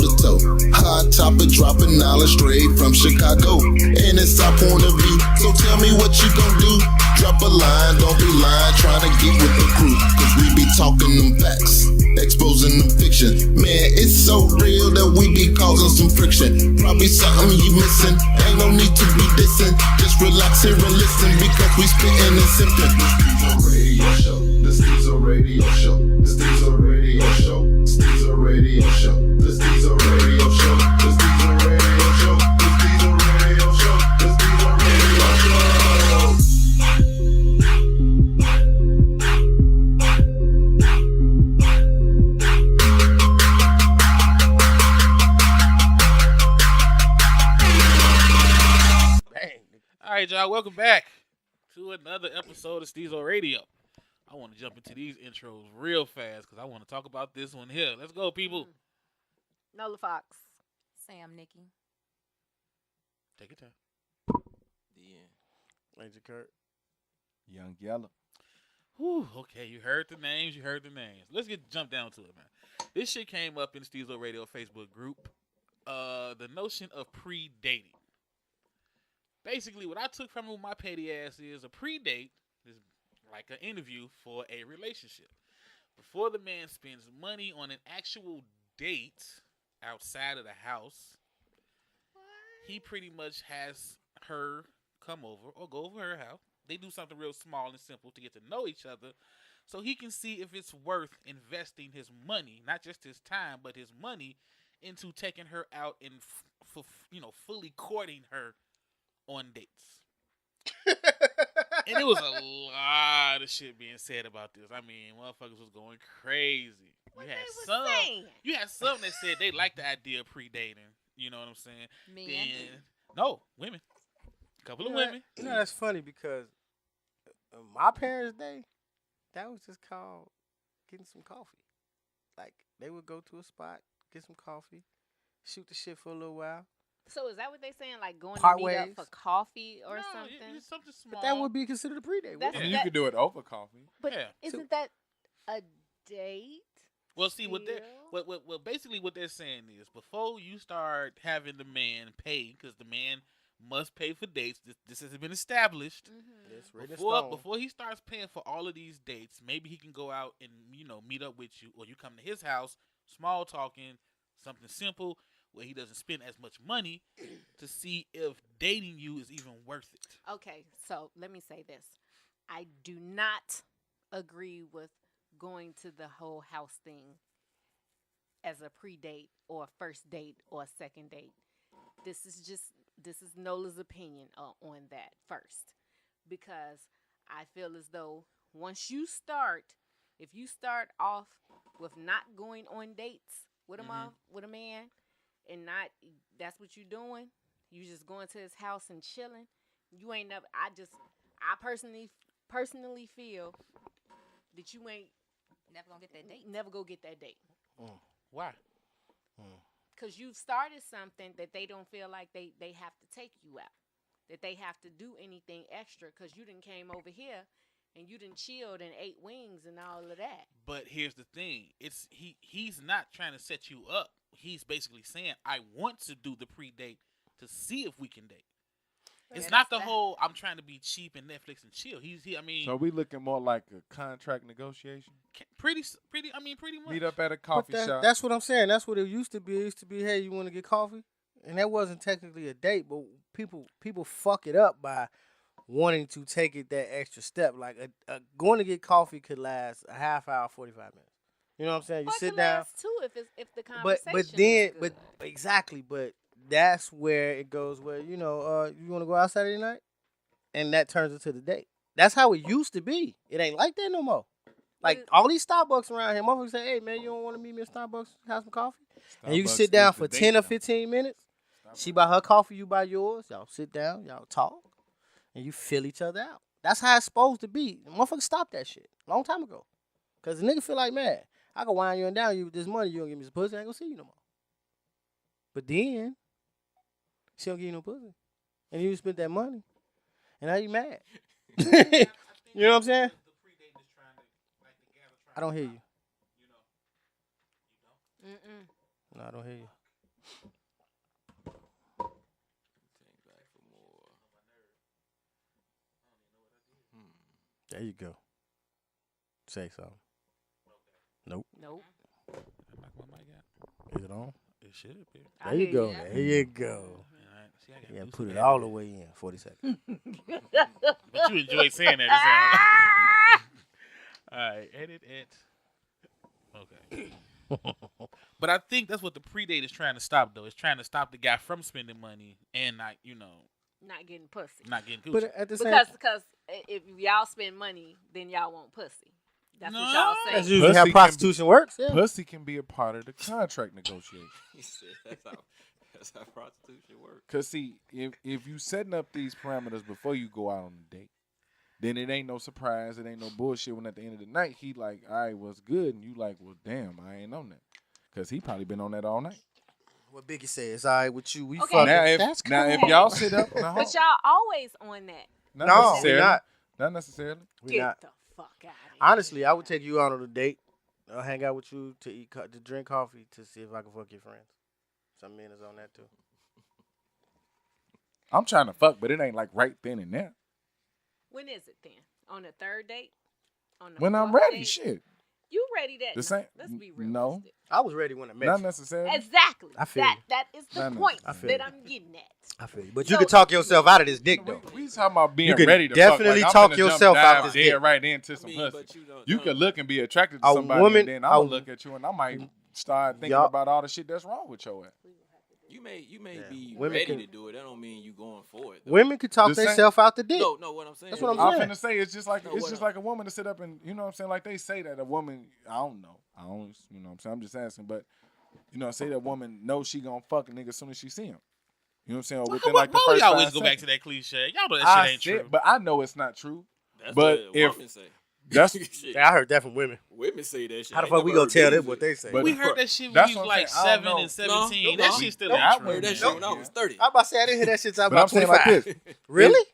to toe. Hot topic dropping knowledge straight from Chicago. And it's our point of view, so tell me what you gon' do. Drop a line, don't be lying, trying to get with the crew. Cause we be talking them facts, exposing them fiction. Man, it's so real that we be causing some friction. Probably something you missing, ain't no need to be dissing. Just relax here and listen, because we spittin' and sippin'. The Stezo Radio Show, the Stezo Radio Show, the Stezo Radio Show, the Stezo Radio Show, the Stezo Radio Show, the Stezo Radio Show, the Stezo Radio Show. Bang. All right, y'all, welcome back to another episode of Stezo Radio. I want to jump into these intros real fast because I want to talk about this one here. Let's go, people. Nola Fox. SamNicky. Take your time. Major Curt. Young Yella. Whew, okay, you heard the names. Let's jump down to it, man. This shit came up in the Stezo Radio Facebook group. The notion of pre-dating. Basically, what I took from it with my petty ass is a pre-date is like an interview for a relationship. Before the man spends money on an actual date outside of the house, he pretty much has her come over or go over her house. They do something real small and simple to get to know each other so he can see if it's worth investing his money, not just his time, but his money into taking her out and fully courting her on dates. And it was a lot of shit being said about this. I mean, motherfuckers was going crazy. You had some that said they like the idea of pre-dating. You know what I'm saying? Men. No, women. A couple of women. You know, that's funny because my parents' day, that was just called getting some coffee. Like, they would go to a spot, get some coffee, shoot the shit for a little while. So is that what they saying? Like going Part to meet ways. up for coffee or something? It's something small. But that would be considered a pre-date. That's- I mean, you could do it over coffee. But Yeah. isn't that a date? Well, see, what Still? basically what they're saying is before you start having the man pay, because the man must pay for dates. This has been established. Mm-hmm. It's written in stone. Before he starts paying for all of these dates, maybe he can go out and meet up with you, or you come to his house, small talking, something simple where he doesn't spend as much money to see if dating you is even worth it. Okay, so let me say this. I do not agree with going to the whole house thing as a pre-date or a first date or a second date. This is Nola's opinion on that first. Because I feel as though if you start off with not going on dates with a man, and that's what you're doing, you just going to his house and chilling, you ain't never, I personally feel that you ain't Never gonna get that date. never go get that date. Why? Because you've started something that they don't feel like they have to take you out, that they have to do anything extra, because you done came over here and you done chilled and ate wings and all of that. But here's the thing: he's not trying to set you up. He's basically saying, "I want to do the pre-date to see if we can date." It's not the whole I'm trying to be cheap and Netflix and chill. I mean, So we looking more like a contract negotiation. pretty much. Meet up at a But coffee shop. that's what I'm saying. That's what it used to be. It used to be, hey, you want to get coffee? And that wasn't technically a date, but people fuck it up by wanting to take it that extra step. Like going to get coffee could last a half hour, 45 minutes. You know what I'm saying? You Or sit it down. lasts too if the conversation But is then good. exactly. But that's where it goes. Where you want to go out Saturday night, and that turns into the date. That's how it used to be. It ain't like that no more. Like all these Starbucks around here, motherfuckers say, "Hey man, you don't want to meet me at Starbucks, have some coffee?" And you can sit down for 10 or 15 minutes. She buy her coffee, you buy yours. Y'all sit down, y'all talk, and you fill each other out. That's how it's supposed to be. Motherfuckers stopped that shit a long time ago. Cause the nigga feel like, man, I can wind you and down you with this money. You don't give me some pussy, I ain't gonna see you no more. But then she don't give you no pussy, and you spent that money, and now you mad. You know what I'm saying? I don't hear you. Mm-mm. No, I don't hear you. Take back for more. There you go. Say something. Nope. Nope. Knock my mic out. Is it on? It should be. I There you hear go. ya. There you go. Alright, see, I gotta Yeah, do put some it all editing. the way in. 40 seconds. But you enjoy saying that. All right, edit it. Okay. But I think that's what the predate is trying to stop, though. It's trying to stop the guy from spending money and not, Not getting pussy. not getting coochie. But at the same Because if y'all spend money, then y'all want pussy. That's what No. y'all that's say. usually Pussy how can prostitution works. Yeah. Pussy can be a part of the contract negotiation. He said that's how prostitution works. Cause see, if you setting up these parameters before you go out on a date, then it ain't no surprise, it ain't no bullshit. When at the end of the night he like, all right, what's good, and you like, well, damn, I ain't on that, cause he probably been on that all night. What Biggie says, all right, with you, we Okay. fucking. Now if That's if cool. y'all sit up, But y'all always on that. not No, we necessarily, not. not necessarily. We Get not. the fuck out of here. Honestly, I would take you out on a date. I'll hang out with you to eat, to drink coffee, to see if I can fuck your friends. Some men is on that too. I'm trying to fuck, but it ain't like right then and there. When is it then? On the third date? On the When I'm fourth ready, date? shit. You ready that The no, same- Let's be no. realistic. I was ready when I met Not you. necessarily. Exactly. I feel that you. that is the Not point I feel that you. I'm getting at. I feel you. But you So- can talk yourself out of this dick, though. We talking about being You can ready to definitely fuck. Like, talk I'm finna jump yourself out dive this dead dick. right into I some mean, pussy. but you don't. You could look and be attracted to A somebody, woman- and then I'm a- gonna look at you and I might start thinking Y'all- about all the shit that's wrong with your ass. You may Yeah. be Women ready can- to do it. That don't mean you going for it. Though. Women can talk The same- themselves out the dick. No, what I'm saying. That's what I'm I'm saying. finna say it's just like No, it's what just I- like a woman to sit up and you know what I'm saying, like they say that a woman, I don't know, you know what I'm saying, I'm just asking, but you know, say that woman knows she gonna fuck a nigga as soon as she see him. You know what I'm saying? Or within Why like the we first always 5 go back to seconds. that cliche? Y'all know that I shit ain't said- true. But I know it's not true. That's But what if- women say. That's Shit. Yeah, I heard that from women. Women say that shit. How the I fuck ain't we never gonna heard tell dudes them what say it. they say? But- we heard that shit when That's we was what I'm like saying. I don't 7 know. and 17. No, that no. shit still Nope. ain't I true. heard that shit when I was 30. I'm about to say I didn't hear that shit till I But was I'm saying like 25. this. Really?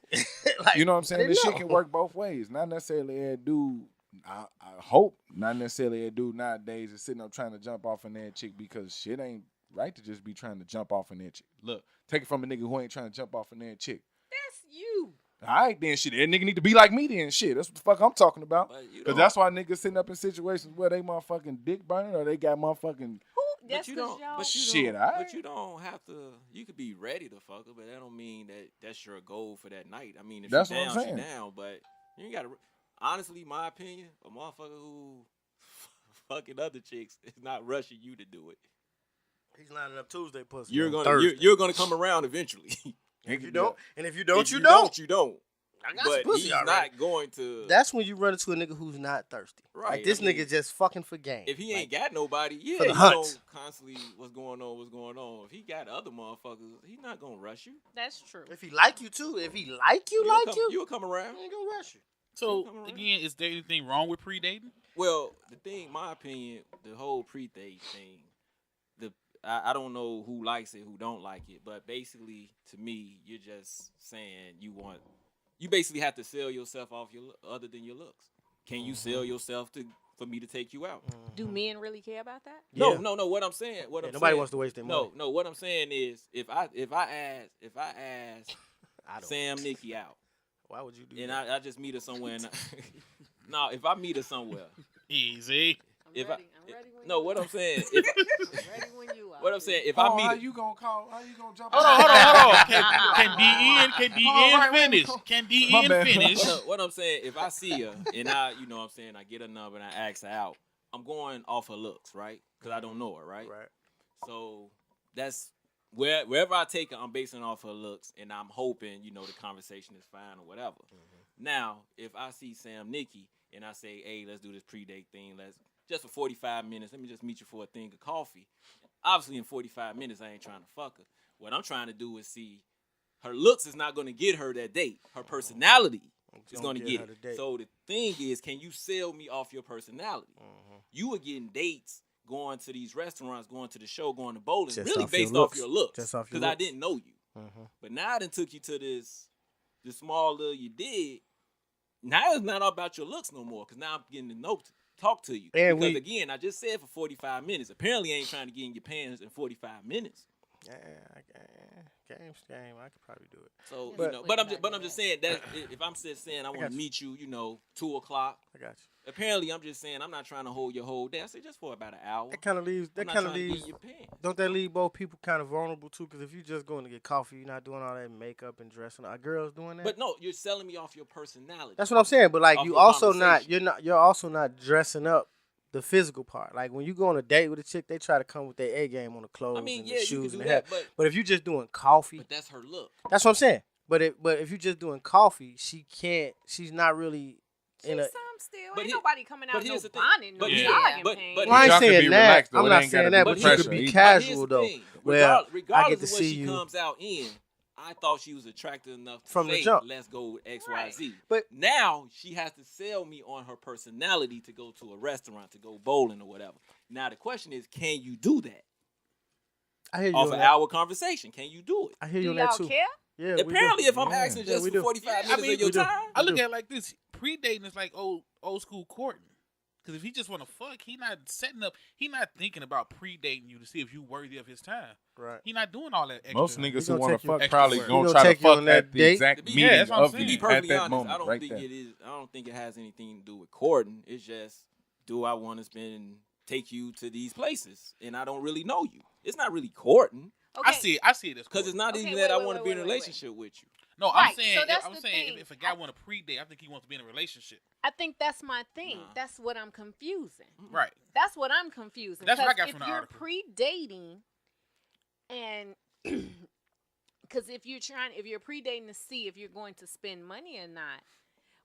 Like, You know what I'm I saying? didn't This shit know. can work both ways. Not necessarily a dude. I hope not necessarily a dude nowadays is sitting up trying to jump off in that chick because shit ain't right to just be trying to jump off in that chick. Look, take it from a nigga who ain't trying to jump off in that chick. That's you. All right, then shit. That nigga need to be like me then. Shit, that's what the fuck I'm talking about. But you Because don't- that's why niggas sitting up in situations where they motherfucking dick burning or they got motherfucking Who? But That's you because don't. y'all. But you Shit, don't. alright. But you don't have to. You could be ready to fuck her, but that don't mean that that's your goal for that night. I mean, if That's she's what I'm down, saying. she's down. But you ain't got to. Honestly, my opinion, a motherfucker who fucking other chicks is not rushing you to do it. He's lining up Tuesday pussy. You're on gonna Thursday. you're gonna come around eventually. And if you don't, If you don't. You don't. I got some But pussy he's already. not going to. That's when you run into a nigga who's not thirsty. Like Right, this I mean, nigga just fucking for game. If he Like, ain't got nobody, yeah, for the you hunt. know constantly what's going on. If he got other motherfuckers, he's not gonna rush you. That's true. if he like you too, if he like you, You'll come around. he ain't gonna rush you. So, Come around. again, is there anything wrong with predating? Well, the thing, my opinion, the whole pre-date thing, I don't know who likes it, who don't like it, but basically, to me, you're just saying you basically have to sell yourself off other than your looks. Can you sell yourself for me to take you out? Do men really care about that? Yeah. No. What I'm saying, Yeah, I'm nobody saying, wants to waste their money. No. What I'm saying is, if I ask I don't. SamNicky out, Why would you do and that? I just meet her somewhere, and no, if I meet her somewhere, Easy. if I'm ready when no, you what are. I'm saying, I'm ready when you are. what I'm saying, if Oh, I meet how her, you gonna jump Hold on? on. Can DE right, wait, finish? wait. Can My DE bad. finish? what I'm saying, if I see her and you know what I'm saying, I get her number and I ask her out, I'm going off her looks, right? Because I don't know her, right? Right. So that's wherever I take her, I'm basing it off her looks, and I'm hoping, you know, the conversation is fine or whatever. Now, if I see SamNicky and I say, hey, let's do this pre-date thing, just for 45 minutes, let me just meet you for a thing of coffee. Obviously, in 45 minutes, I ain't trying to fuck her. What I'm trying to do is see her looks is not going to get her that date. Her personality is going to get her the it. date. So the thing is, can you sell me off your personality? You were getting dates, going to these restaurants, going to the show, going to bowling, Just really off your based looks. off your looks. Just off your Because I looks. didn't know you. But now I done took you to this small little you did. Now it's not all about your looks no more. Because now I'm getting to talk to you. And because again, I just said for 45 minutes. Apparently I ain't trying to get in your pants in 45 minutes. Game. I could probably do it. So Yeah, you know, but but I'm just saying that if I'm just saying I want got to you. meet you, 2:00. I got you. Apparently, I'm just saying I'm not trying to hold your whole day. I say just for about an hour. That kind of leaves. I'm That not kind of trying to get leaves. in your pants. Don't that leave both people kind of vulnerable too? Because if you just going to get coffee, you're not doing all that makeup and dressing. Are girls doing that? But no, you're selling me off your personality. That's what I'm saying. But like Off you your also not. conversation. You're also not dressing up the physical part. Like when you go on a date with a chick, they try to come with their A game on the clothes I mean, and yeah, the you shoes can and do the hat. that, But if you just doing coffee, but that's her look. that's what I'm saying. But if you're just doing coffee, she can't. She's not really in a. Some still. But Ain't here- nobody coming but out no here's the thing. bonnet, no But yeah. jogging but- pants. but- Well, I ain't Y'all can saying be that. relaxed, though. I'm It not ain't saying gotta that. be But you pressure could be either. But here's casual the though. thing. Where I Regardless get to of what see she you comes out in, I thought she was attractive enough to From the say, jump. let's go X, Y, Right. Z. But- now she has to sell me on her personality to go to a restaurant, to go bowling or whatever. Now the question is, can you do that I hear you off on an that. hour conversation? Can you do it? I hear you Do on that y'all too. care? Yeah, we Apparently, do. if I'm Yeah. asking just we for do. 45 Yeah, I minutes mean, of your we do. time, I We look do. at it like this: predating is like old school courting. Because if he just want to fuck, he not setting up. He not thinking about predating you to see if you worthy of his time. Right. He not doing all that extra. Most He niggas gonna who want to take you- fuck extra probably work. gonna He gonna try to take you on fuck that at the date. exact Yeah, meeting that's what I'm of saying. to you be at perfectly that honest, moment, I don't right think there. it is. I don't think it has anything to do with courting. It's just, do I want to take you to these places, and I don't really know you. It's not really courting Okay. I see it as because it's not Okay, even wait, that I wait, want to wait, be in a wait, wait. relationship with you. No, Right, I'm saying. so that's I'm the saying thing. if a guy want to predate, I think he wants to be in a relationship. I think that's my thing. Nah. That's what I'm confusing. Right. That's what I'm confusing. That's what I 'Cause got if from the you're article. predating, and because if you're predating to see if you're going to spend money or not,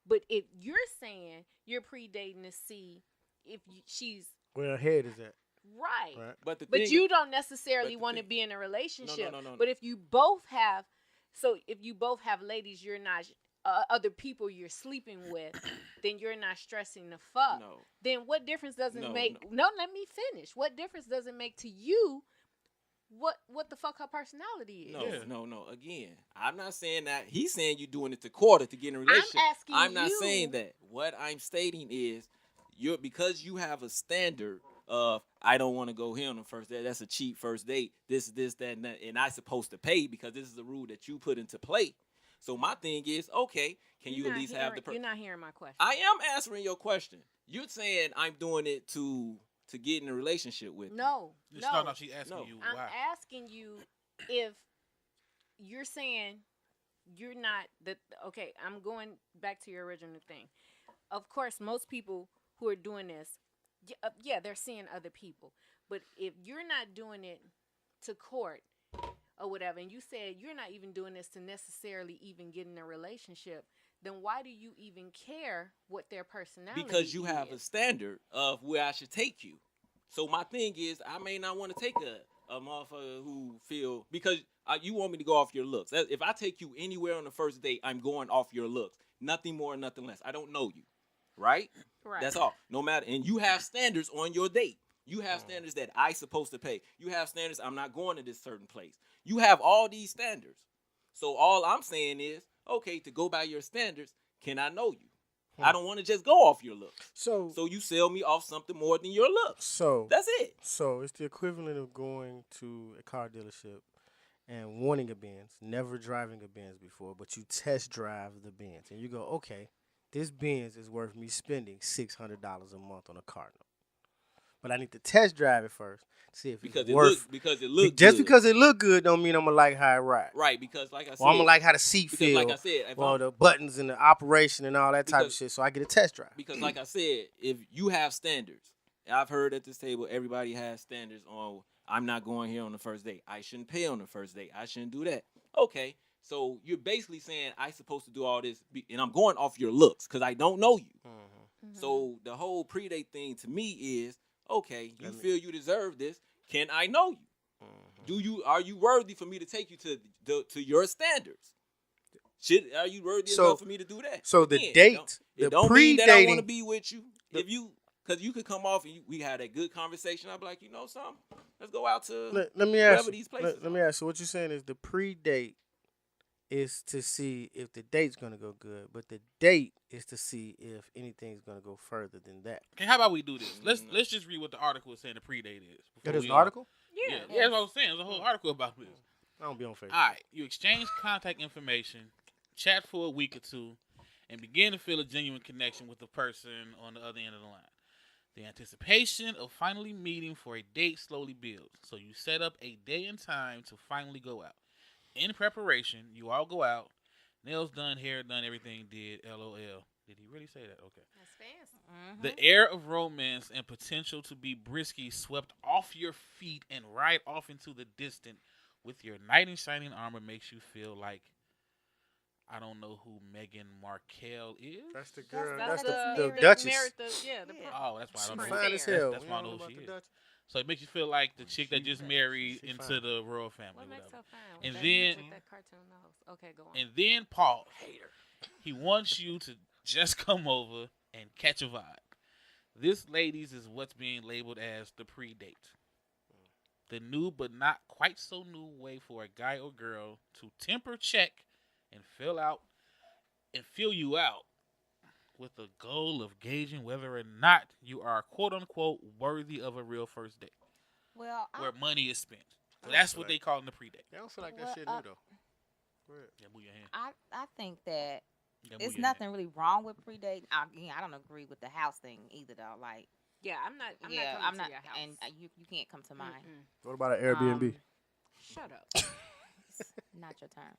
but if you're saying you're predating to see if she's Where her head is at. right, Right. But the but thing, you don't necessarily but the want to thing- be in a relationship. no. But if you both have, if you both have ladies, you're not other people you're sleeping with, then you're not stressing the fuck. no. Then what difference does it No, make? No, let me finish. What difference does it make to you? What the fuck her personality is? No, Yeah. no. Again, I'm not saying that. He's saying you're doing it to quarter to get in a relationship. asking I'm not you- saying that. What I'm stating is, because you have a standard of I don't want to go here on the first date. That's a cheap first date. This, that, and that, and I'm supposed to pay because this is the rule that you put into play. So my thing is, okay, can you You're at not least have the? You're not hearing my question. I am answering your question. You're saying I'm doing it to get in a relationship with. no. No, she's asking No. you I'm why. asking you if you're saying you're not that. Okay, I'm going back to your original thing. Of course, most people who are doing this, yeah, they're seeing other people. But if you're not doing it to court or whatever, and you said you're not even doing this to necessarily even get in a relationship, then why do you even care what their personality is? Because you have a standard of where I should take you. So my thing is, I may not want to take a motherfucker who feel, because you want me to go off your looks. If I take you anywhere on the first date, I'm going off your looks. Nothing more, nothing less. I don't know you, right? Right. That's all. No matter, and you have standards on your date. You have standards that I supposed to pay. You have standards, I'm not going to this certain place. You have all these standards. So all I'm saying is, okay, to go by your standards, can I know you? I don't want to just go off your looks. So So you sell me off something more than your looks. so That's it. So it's the equivalent of going to a car dealership and wanting a Benz, never driving a Benz before, but you test drive the Benz and you go, okay, this Benz is worth me spending $600 a month on a car note. But I need to test drive it first, see if Because it's it worth. look Just good. because it look good don't mean I'm gonna like how it ride. Right, because like I said, Or I'm gonna like how the seat because feel, like I said, if or I'm- the buttons and the operation and all that type of Because- shit. So I get a test drive. because like I said, if you have standards, I've heard at this table everybody has standards on I'm not going here on the first date. I shouldn't pay on the first date. I shouldn't do that. Okay, so you're basically saying I'm supposed to do all this, and I'm going off your looks because I don't know you. Mhm. So the whole predate thing to me is, okay, you Let me- feel you deserve this. Can I know you? Mm-hmm. Are you worthy for me to take you to your standards? Are you worthy So- enough for me to do that? So the Again, date, it the don't mean that I want to predating, be with you. Because you could come off and we had a good conversation. I'd be like, you know something? Let's go out to let me ask wherever you. these places Let me ask you. What you're saying is the pre-date is to see if the date's gonna go good, but the date is to see if anything's gonna go further than that. Okay, how about we do this? Let's just read what the article is saying the predate is. That before is we, an article. Yeah. Yeah, that's what I was saying. There's a whole article about this. I don't be on Facebook. All right, you exchange contact information, chat for a week or two, and begin to feel a genuine connection with the person on the other end of the line. The anticipation of finally meeting for a date slowly builds, so you set up a day and time to finally go out. In preparation, you all go out, nails done, hair done, everything did, LOL. Did he really say that? Okay. That's fast. The air of romance and potential to be brisky swept off your feet and right off into the distant with your knight in shining armor makes you feel like, I don't know who Meghan Markle is. That's the girl. That's That's the the married- Duchess. Oh, that's why I She don't know. fine as Fair. hell. That's You why I don't know know who she about is. the Duchess? So it makes you feel like the chick that just married She into fine. the royal family. What makes Whatever. her fine? And With then- with that cartoon nose. Okay, go on. And then pause. He wants you to just come over and catch a vibe. This, ladies, is what's being labeled as the pre-date. The new but not quite so new way for a guy or girl to temper check and fill you out with the goal of gauging whether or not you are quote unquote worthy of a real first date Well, where money is spent. So I that's feel what like- they call it the pre-date. They don't feel like that Well, shit new though. Go ahead. Yeah, move your hand. I think that Yeah, move it's your nothing really wrong with predating. Again, I don't agree with the house thing either, though. Like, yeah, I'm not. I'm yeah, not I'm coming not, to your house. and you can't come to mine. Mm-mm. What about an Airbnb? Shut up. It's not your turn.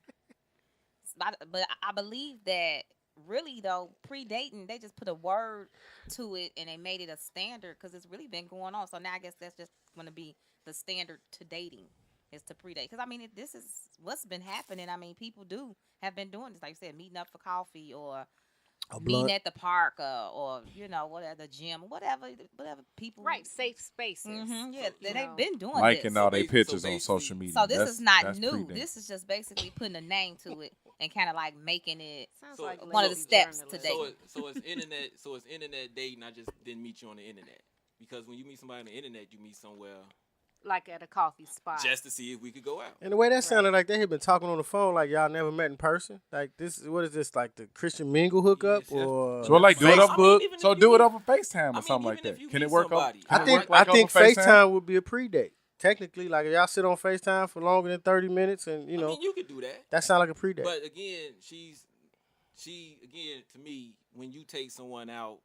But I believe that really though, predating, they just put a word to it and they made it a standard because it's really been going on. So now I guess that's just going to be the standard to dating is to predate. Because I mean, this is what's been happening. I mean, people have been doing this, like you said, meeting up for coffee or A meeting blunt. at the park or whatever, the gym, whatever people. Right, safe spaces. Yeah, You they've know. been doing Liking this. all So their basi- so pictures on basically- social media. So this is not that's new. predate. This is just basically putting a name to it and kind of like making it. Sounds So- like one of the lazy steps journalism. today. So it's internet. So it's internet dating. I just didn't meet you on the internet because when you meet somebody on the internet, you meet somewhere Like at a coffee spot. just to see if we could go out. And the way that sounded like they had been talking on the phone like y'all never met in person. Like this, what is this? Like the Christian Mingle hookup Yes, yes. or So like do it Facebook? over. even So if do you- it over FaceTime I or mean, something like even if that. you Can meet it work somebody- over? I can it think work like I think over FaceTime would be a predate. Technically, like if y'all sit on FaceTime for longer than 30 minutes, and I mean, you could do that. that sound like a predate. But again, she again to me, when you take someone out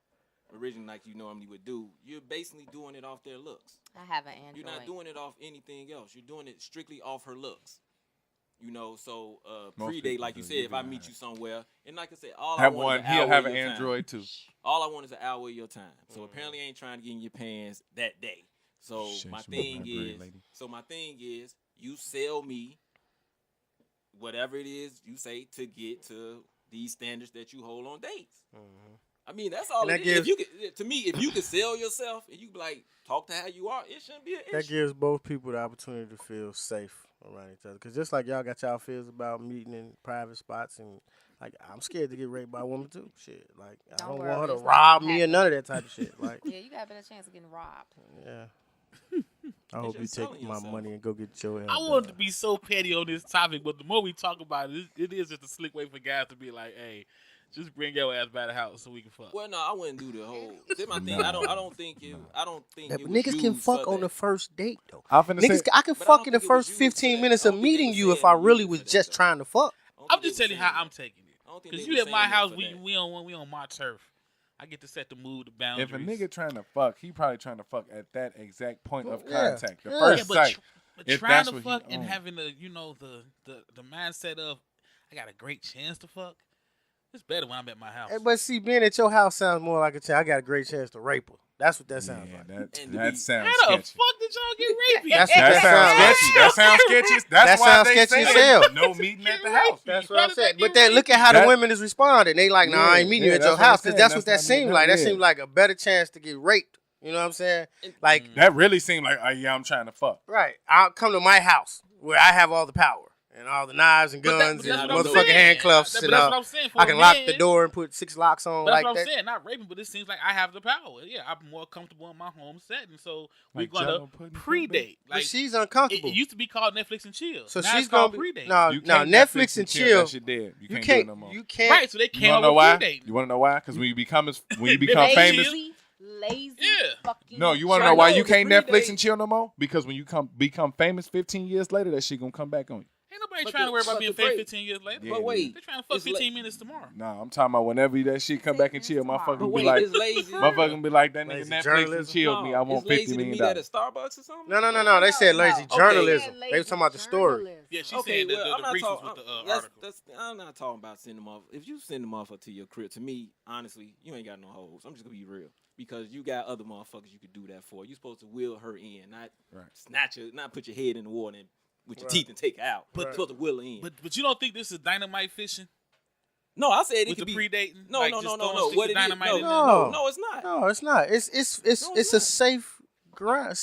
originally like you normally would do, you're basically doing it off their looks. I have an Android. You're not doing it off anything else. You're doing it strictly off her looks. You know, so Most predate, people like you do. said, You if I do meet that. you somewhere, and like I said, all Have I want one. is an He'll hour have of an your time. Android too. All I want is an hour of your time. So apparently, I ain't trying to get in your pants that day. So Shit, my she want thing that bread, is, lady. you sell me whatever it is you say to get to these standards that you hold on dates. I mean, that's all. And that It is. gives- If you could, to me, if you could sell yourself and you like talk to how you are, it shouldn't be an that issue. gives both people the opportunity to feel safe around each other. Because just like y'all got y'all fears about meeting in private spots, and like I'm scared to get raped by a woman too. Shit, like I Don't don't worry, want her to it's not rob gonna me or happen. none of that type of shit. Like, Yeah, you got a better chance of getting robbed. yeah. I hope you just take selling my yourself. money and go get your. I wanted to be so petty on this topic, but the more we talk about it, it is just a slick way for guys to be like, "Hey, just bring your ass by the house so we can fuck." Well, no, I wouldn't do the whole. See, my thing. No. I don't think it. I don't think Yeah, it but was niggas can used fuck for on the that. first date though. I'm finna Niggas, say, I can But I fuck don't in the think it was first used 15 for minutes that. I of don't think they meeting was you if saying I they really used was for that, just though. trying to fuck. I don't I'm think they just was telling you how saying I'm taking it. I don't think Because they you was at my saying it house, for we that. we on my turf. I get to set the mood, the boundaries. if a nigga trying to fuck, he probably trying to fuck at that exact point of Yeah. contact. The Yeah. first but, sight. but if trying that's to what he fuck and on. having the the mindset of I got a great chance to fuck, it's better when I'm at my house. But see, being at your house sounds more like a chance. I got a great chance to rape her. That's what that sounds Yeah, like. that And to that be- sounds How the sketchy. fuck did y'all get rapey? That's what That that sounds sounds like. sketchy. That sounds sketchy. That's That why sounds they sketchy say as hell. no meeting at the house. That's Why what I'm did saying. they But get then look at how That- the women is responding. They like, nah, I ain't meeting you Yeah, at your that's what I'm house. Because saying. that's what that That's not seemed meeting like. up, That yeah. seemed like a better chance to get raped. You know what I'm saying? Like, That really seemed like, oh yeah, I'm trying to fuck. right, I'll come to my house where I have all the power and all the knives and But guns that's and what I'm motherfucking saying. handcuffs. But And that's what I'm saying. For I a can lock the man, door and put 6 locks on But that's like what that. I'm saying. Not raping, but it seems like I have the power. Yeah, I'm more comfortable in my home setting, so Like we're gonna Jello pudding, predate. But Like she's it uncomfortable. used to be called Netflix and chill. So Now she's it's called gonna be predate. no, You no can't Netflix and chill. That shit dead. You can't do it can't. no more. You can't. Right, so they You came wanna up know with why? predating. You want to know why? Because when you become Netflix and famous, chill. lazy Yeah. fucking. No, you want to I know why know, you the can't Netflix predate- and chill no more? Because when you become famous 15 years later, that shit gonna come back on you. Ain't nobody But trying to worry about but being the famous break- 15 years later. Yeah, But wait, They're trying to fuck it's 15 minutes tomorrow. Nah, I'm talking about whenever that shit come back and chill, Tomorrow. motherfuckers But be wait, like, it's lazy. motherfuckers be like, that nigga Lazy Netflix and journalism. chill me. I want it's lazy $50 to million. meet at a Starbucks or something. No. They said lazy No. journalism. Okay. They was talking about the story. Yeah, she's Okay, saying that well, the I'm not brief was talking. with the article. I'm not talking about sending them off. If you send them off to your crib, to me, honestly, you ain't got no hoes. I'm just gonna be real because you got other motherfuckers you could do that for. You supposed to wheel her in, not snatch her, not put your head in the water and with your teeth and take her out. But supposed to wheel her in. But you don't think this is dynamite fishing no, I said it with could the be predating? No, Like, no, just no, no, throwing no. sticks What of it is? dynamite in there? No. It's not. No, it's not. It's it's a not. safe ground.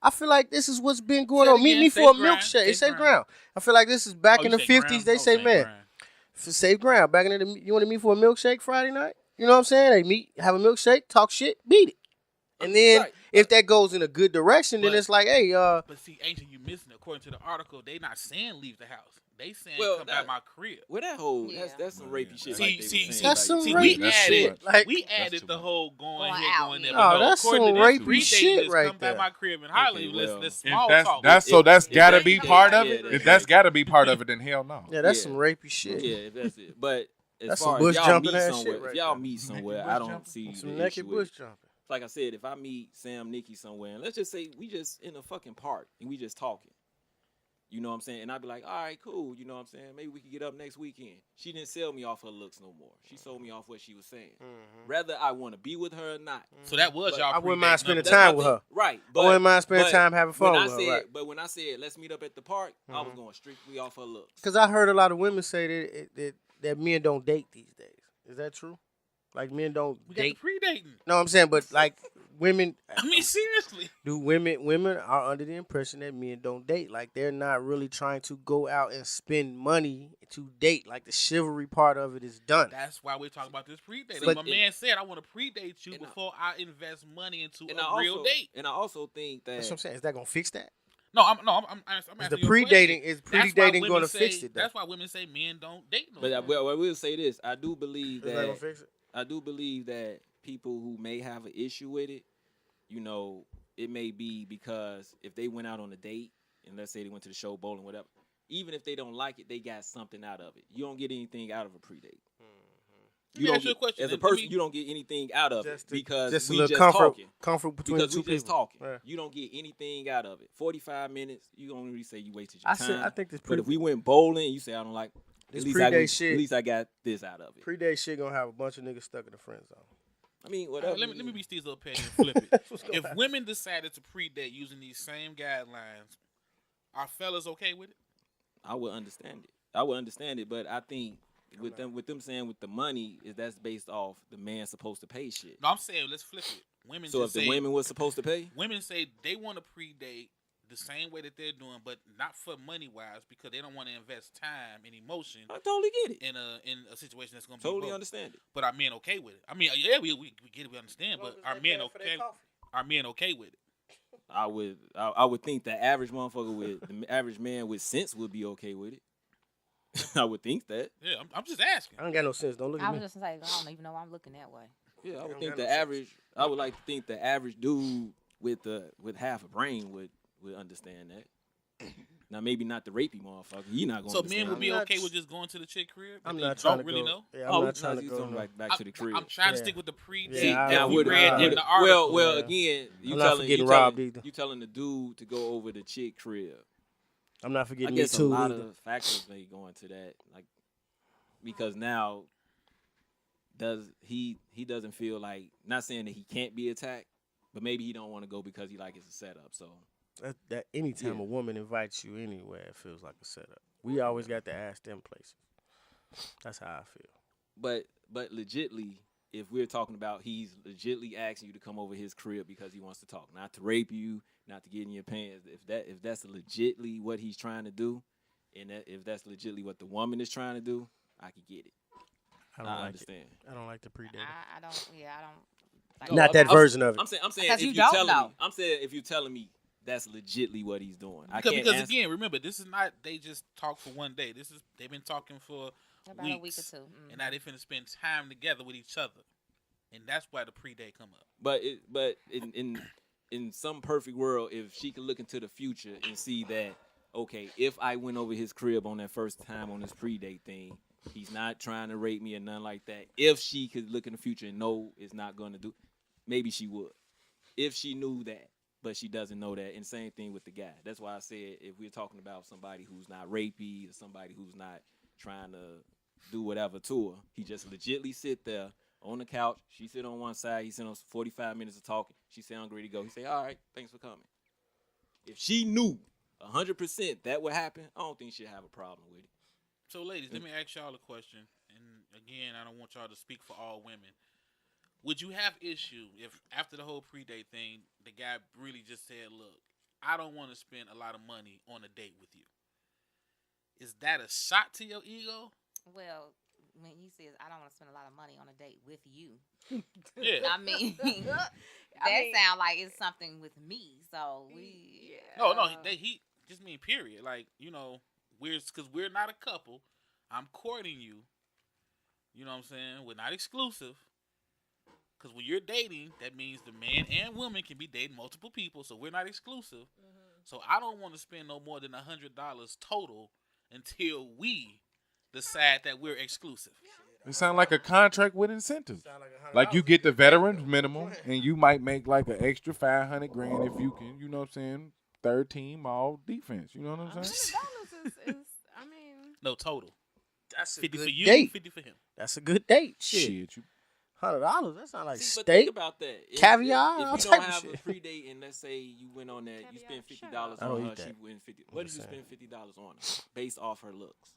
I feel like this is what's been going Say it on. Meet again, me safe for a ground, milkshake. safe It's safe ground. ground. I feel like this is back Oh, in you the say 50s. ground? They Oh, say, safe man, ground. for safe ground. Back in the, you want to meet for a milkshake Friday night? You know what I'm saying? They meet, have a milkshake, talk shit, beat it. And then Right. if that goes in a good direction, then But- it's like, hey, But see, Ancient, you missing it. According to the article, they not saying leave the house. They saying Well, come that- by my crib. Well, that whole Yeah. that's some rapey shit. See, like they see, were see, saying That's about some you. see, we rape. That's too added, much. like, we That's added too the much. whole going Going here, out, going there. yeah. But No, no, that's according some to rapey this shit predating is right come by there. my crib in Hollywood. Okay, well, let's If small that's talk. that's so that's if gotta that- be yeah, part of yeah, it. that- If that's gotta be part of it, then hell no. yeah, that's Yeah. some rapey shit. Yeah, if that's it. But as That's far some bush as y'all jumping meet ass somewhere, shit right if y'all there. meet somewhere, bush I don't jumping? see Some the naked issue with bush it. jumping. Like I said, if I meet SamNicky somewhere, and let's just say we just in a fucking park and we just talking. You know what I'm saying? And I'd be like, all right, cool. You know what I'm saying? Maybe we could get up next weekend. She didn't sell me off her looks no more. She sold me off what she was saying. Whether I want to be with her or not. So that was But y'all. I wouldn't predating mind up spending there. That's time my with thing. her. Right. I wouldn't mind spending time having fun when with I her, said, right. But when I said, let's meet up at the park, I was going strictly off her looks. Because I heard a lot of women say that men don't date these days. Is that true? Like men don't We got date? the predating. No, I'm saying, but like women, I mean, seriously. do women are under the impression that men don't date? Like they're not really trying to go out and spend money to date. Like the chivalry part of it is done. That's why we're talking about this predating. But My man said, I want to predate you And I- before I invest money into And a real date. And I also think that That's what I'm saying. Is that gonna fix that? No, I'm Is asking the you a question. predating is That's why predating women going to say- fix it? Though? That's why women say men don't date no But more. I will say this: I do believe Is that gonna that fix it? I do believe that people who may have an issue with it, you know, it may be because if they went out on a date and let's say they went to the show, bowling, whatever, even if they don't like it, they got something out of it. You don't get anything out of a predate. Let me ask you a question. As a Let person, me- you don't get anything out of Just it to- because just a we little just comfort, talking. comfort between Because the two we just people. talking. Yeah. You don't get anything out of it. 45 minutes, you don't really say you wasted your I time. said I think this But if we went bowling, you say I don't like. This At least predate shit- At least I got this out of it. predate shit gonna have a bunch of niggas stuck in the friend zone. I mean, All right, whatever. let me be Stezo petty and flip it. That's what's gonna If happen. women decided to predate using these same guidelines, are fellas okay with it? I would understand it. I would understand it, but I think with them saying with the money is that's based off the man supposed to pay shit. No, I'm saying let's flip it. Women So if just the say, women was supposed to pay, women say they want to predate the same way that they're doing, but not for money wise because they don't want to invest time and emotion I totally get it. in a situation that's going to be Totally broke. understand it. But are men okay with it? I mean, yeah, we get it, we understand, but are men okay? Are men okay with it? I would think the average motherfucker with the average man with sense would be okay with it. I would think that. Yeah, I'm just asking. I don't got no sense. Don't look I at was me. just like, I don't even know why I'm looking that way. Yeah, I would don't think got the no sense. average. I would like to think the average dude with half a brain would understand that. Now maybe not the rapey motherfucker. He not going. So to men would be I'm not- okay with just going to the chick crib? I'm that not they trying don't to really go. know. Yeah, Oh, I'm not trying to he's go. going no. back to the crib. I'm trying to Yeah. stick with the predate Yeah, that I we would- read in the article. well, Yeah. again, you I'm not telling forgetting you robbed telling, either. you telling the dude to go over the chick crib. I'm not I forgetting me guess a too. lot either. of factors may go into that, like because now he doesn't feel like, not saying that he can't be attacked, but maybe he don't want to go because he like it's a setup. So That anytime Yeah. a woman invites you anywhere, it feels like a setup. We always got to ask them places. That's how I feel. but legitly, if we're talking about he's legitly asking you to come over his crib because he wants to talk, not to rape you, not to get in your pants. If that's legitly what he's trying to do, and if that's legitly what the woman is trying to do, I could get it. I I, don't like understand. it. I don't like the predate. I don't. Yeah, I don't. Like, Not that I'm- version of it. I'm saying Because if you you're don't telling know. me, I'm saying if you're telling me that's legitly what he's doing. I Because, can't because answer. again, remember, this is not they just talk for one day. They've been talking for about weeks, a week or two. and now they finna spend time together with each other. and that's why the pre-date come up. But in some perfect world, if she could look into the future and see that, okay, if I went over his crib on that first time on this pre-date thing, he's not trying to rape me or nothing like that. If she could look in the future and know it's not going to do, maybe she would. If she knew that, but she doesn't know that. And same thing with the guy. That's why I said if we're talking about somebody who's not rapey or somebody who's not trying to do whatever to her, he just legitly sit there on the couch. She sit on one side. He sit on 45 minutes of talking. She say, I'm ready to go. He say, all right, thanks for coming. If she knew 100% that would happen, I don't think she'd have a problem with it. So, ladies, let me ask y'all a question. And again, I don't want y'all to speak for all women. Would you have issue if after the whole pre-date thing, the guy really just said, look, I don't want to spend a lot of money on a date with you? Is that a shot to your ego? Well, when he says, I don't want to spend a lot of money on a date with you. Yeah. I mean, that sounds like it's something with me. So we. No, he just mean period. Like, you know, because we're not a couple. I'm courting you. You know what I'm saying? We're not exclusive. Because when you're dating, that means the man and woman can be dating multiple people. So we're not exclusive. So I don't want to spend no more than $100 total until we decide that we're exclusive. It sounds like a contract with incentives. Like you get the veteran minimum, and you might make like an extra $500,000 if you can. You know what I'm saying? Third team, all defense. You know what I'm saying? $100 is, I mean, No, total. That's a 50 good for you, date. 50 for him. That's a good date. Shit. You $100. That sounds like See, but steak. think about that. Caviar, all If you type don't of have a shit. pre-date and let's say you went on that, you spent $50 I don't on eat her, that. she went 50. What did you spend $50 on her based off her looks?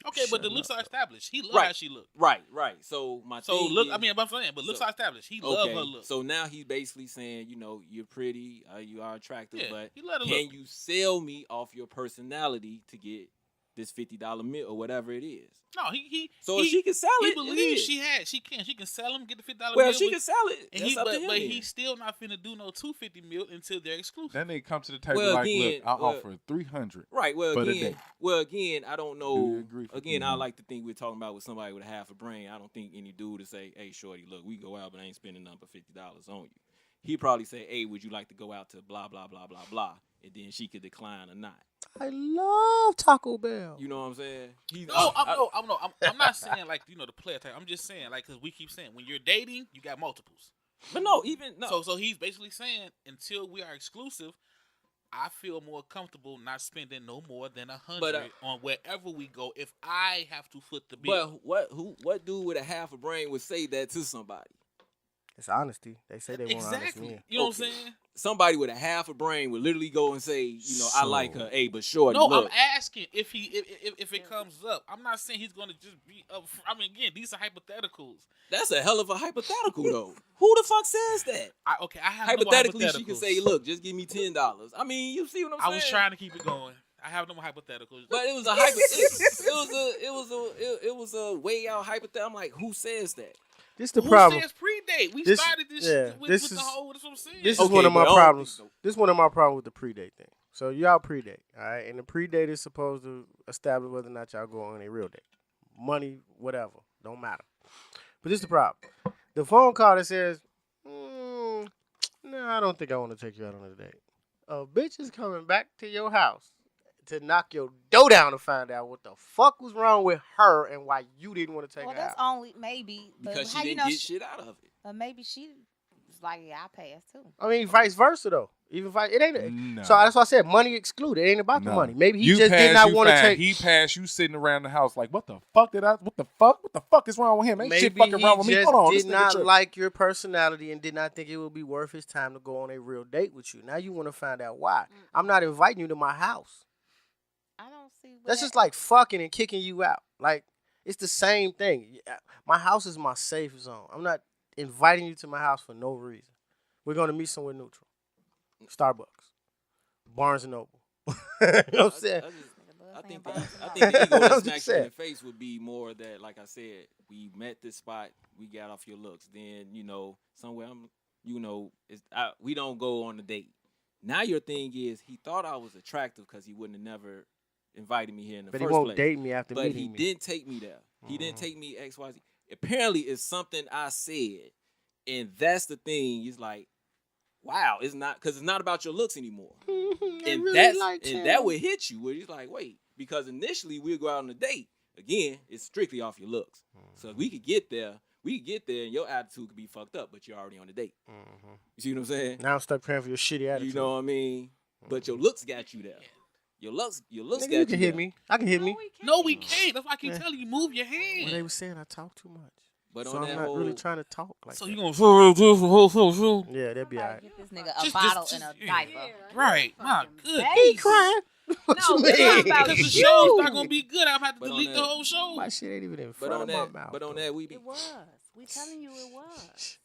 Okay, but the looks are established. He loves Right. how she look. Right. So my So thing look, is, I mean, I'm saying, but looks so- are established. He loves her look. So now he's basically saying, you know, you're pretty, you are attractive, Yeah, but he let her can look. you sell me off your personality to get this $50 meal or whatever it is? No, he. So he, if she can sell he it, it believes is. she can sell him, get the $50 Well, meal. if she with- can sell it, and that's up to him. but then. he's still not finna do no $250 meal until they're exclusive. Then they come to the table Well, like, again, look, I well- offer $300. Right. Well, for the again, day. I don't Do know. you agree for Again, I 300? like to think we're talking about with somebody with a half a brain. I don't think any dude to say, "Hey, shorty, look, we go out, but I ain't spending nothing but $50 on you." He probably say, "Hey, would you like to go out to blah blah blah blah blah?" And then she could decline or not. I love Taco Bell. You know what I'm saying? He's, I'm not saying like the player type. I'm just saying like because we keep saying when you're dating, you got multiples. But no, even no. So he's basically saying until we are exclusive, I feel more comfortable not spending no more than $100 on wherever we go if I have to foot the bill. But what dude with a half a brain would say that to somebody? It's honesty. They say they want honest Exactly. men. You know what Okay. I'm saying? Somebody with a half a brain would literally go and say, you know, I So- like her. Hey, but shorty, No, look. I'm asking if it comes up. I'm not saying he's gonna just be up. I mean, again, these are hypotheticals. That's a hell of a hypothetical, though. Who the fuck says that? I have no more Hypothetically, she could hypotheticals. say, "Look, just give me $10." I mean, you see what I'm I saying? was trying to keep it going. I have no more hypotheticals. but it was a it was a way out hypothetical. I'm like, who says that? This the Who problem. says predate? We This- started this yeah, shit with this the is- whole. That's what I'm saying. This is Okay, one of my but I don't problems. think so. This is one of my problems with the pre-date thing. So y'all pre-date, all right? And the pre-date is supposed to establish whether or not y'all go on a real date. Money, whatever, don't matter. But this is the problem. The phone call that says, no, I don't think I want to take you out on a date. A bitch is coming back to your house to knock your door down to find out what the fuck was wrong with her and why you didn't want to take Well, her that's out. only maybe. But Because how she you didn't know get shit out of it. maybe she was like, yeah, I pass too. I mean, vice versa though. Even if it ain't. No. So that's why I said money excluded. It ain't about the No. money. Maybe he You just did pass, not you want to find take. He passed you sitting around the house like, what the fuck What the fuck is wrong with him? Ain't Maybe shit fucking he wrong with me. just Hold on, this did nigga not tripping. like your personality and did not think it would be worth his time to go on a real date with you. Now you want to find out why. I'm not inviting you to my house. I don't see. That's just like fucking and kicking you out. Like, it's the same thing. My house is my safe zone. I'm not inviting you to my house for no reason. We're going to meet somewhere neutral. Starbucks. Barnes & Noble. You know what I'm saying? I think Nigga the love ego I'm that just smacks you in saying. the face would be more that, like I said, we met this spot, we got off your looks. Then, you know, somewhere we don't go on a date. Now your thing is he thought I was attractive because he wouldn't have never invited me here in the But first he won't place. date me after But he meeting me. didn't take me there. He didn't take me XYZ. apparently it's something I said, and that's the thing. It's like, wow, it's not because it's not about your looks anymore, and that would hit you. Where you're like, wait, because initially we'll go out on a date. Again, it's strictly off your looks. So if we could get there, and your attitude could be fucked up, but you're already on the date. You see what I'm saying? Now I'm stuck praying for your shitty attitude. You know what I mean? But your looks got you there. Your looks Nigga, got you can hit there. me. I can hit me. No, we can't. That's why I keep telling you, move your hand. Well, they were saying I talk too much. But so on I'm that not whole, really trying to talk like So that. you gonna Yeah, that'd be all right. Get this nigga a Just- bottle just- and a yeah. diaper. right? Nah, good. He crying. What No, you it's mean? not about Because the you. show's not gonna be good. I'm gonna have to But on delete the that- whole show. My shit ain't even in but front on of my that, mouth. but on though. that, we be. It was. We telling you it was.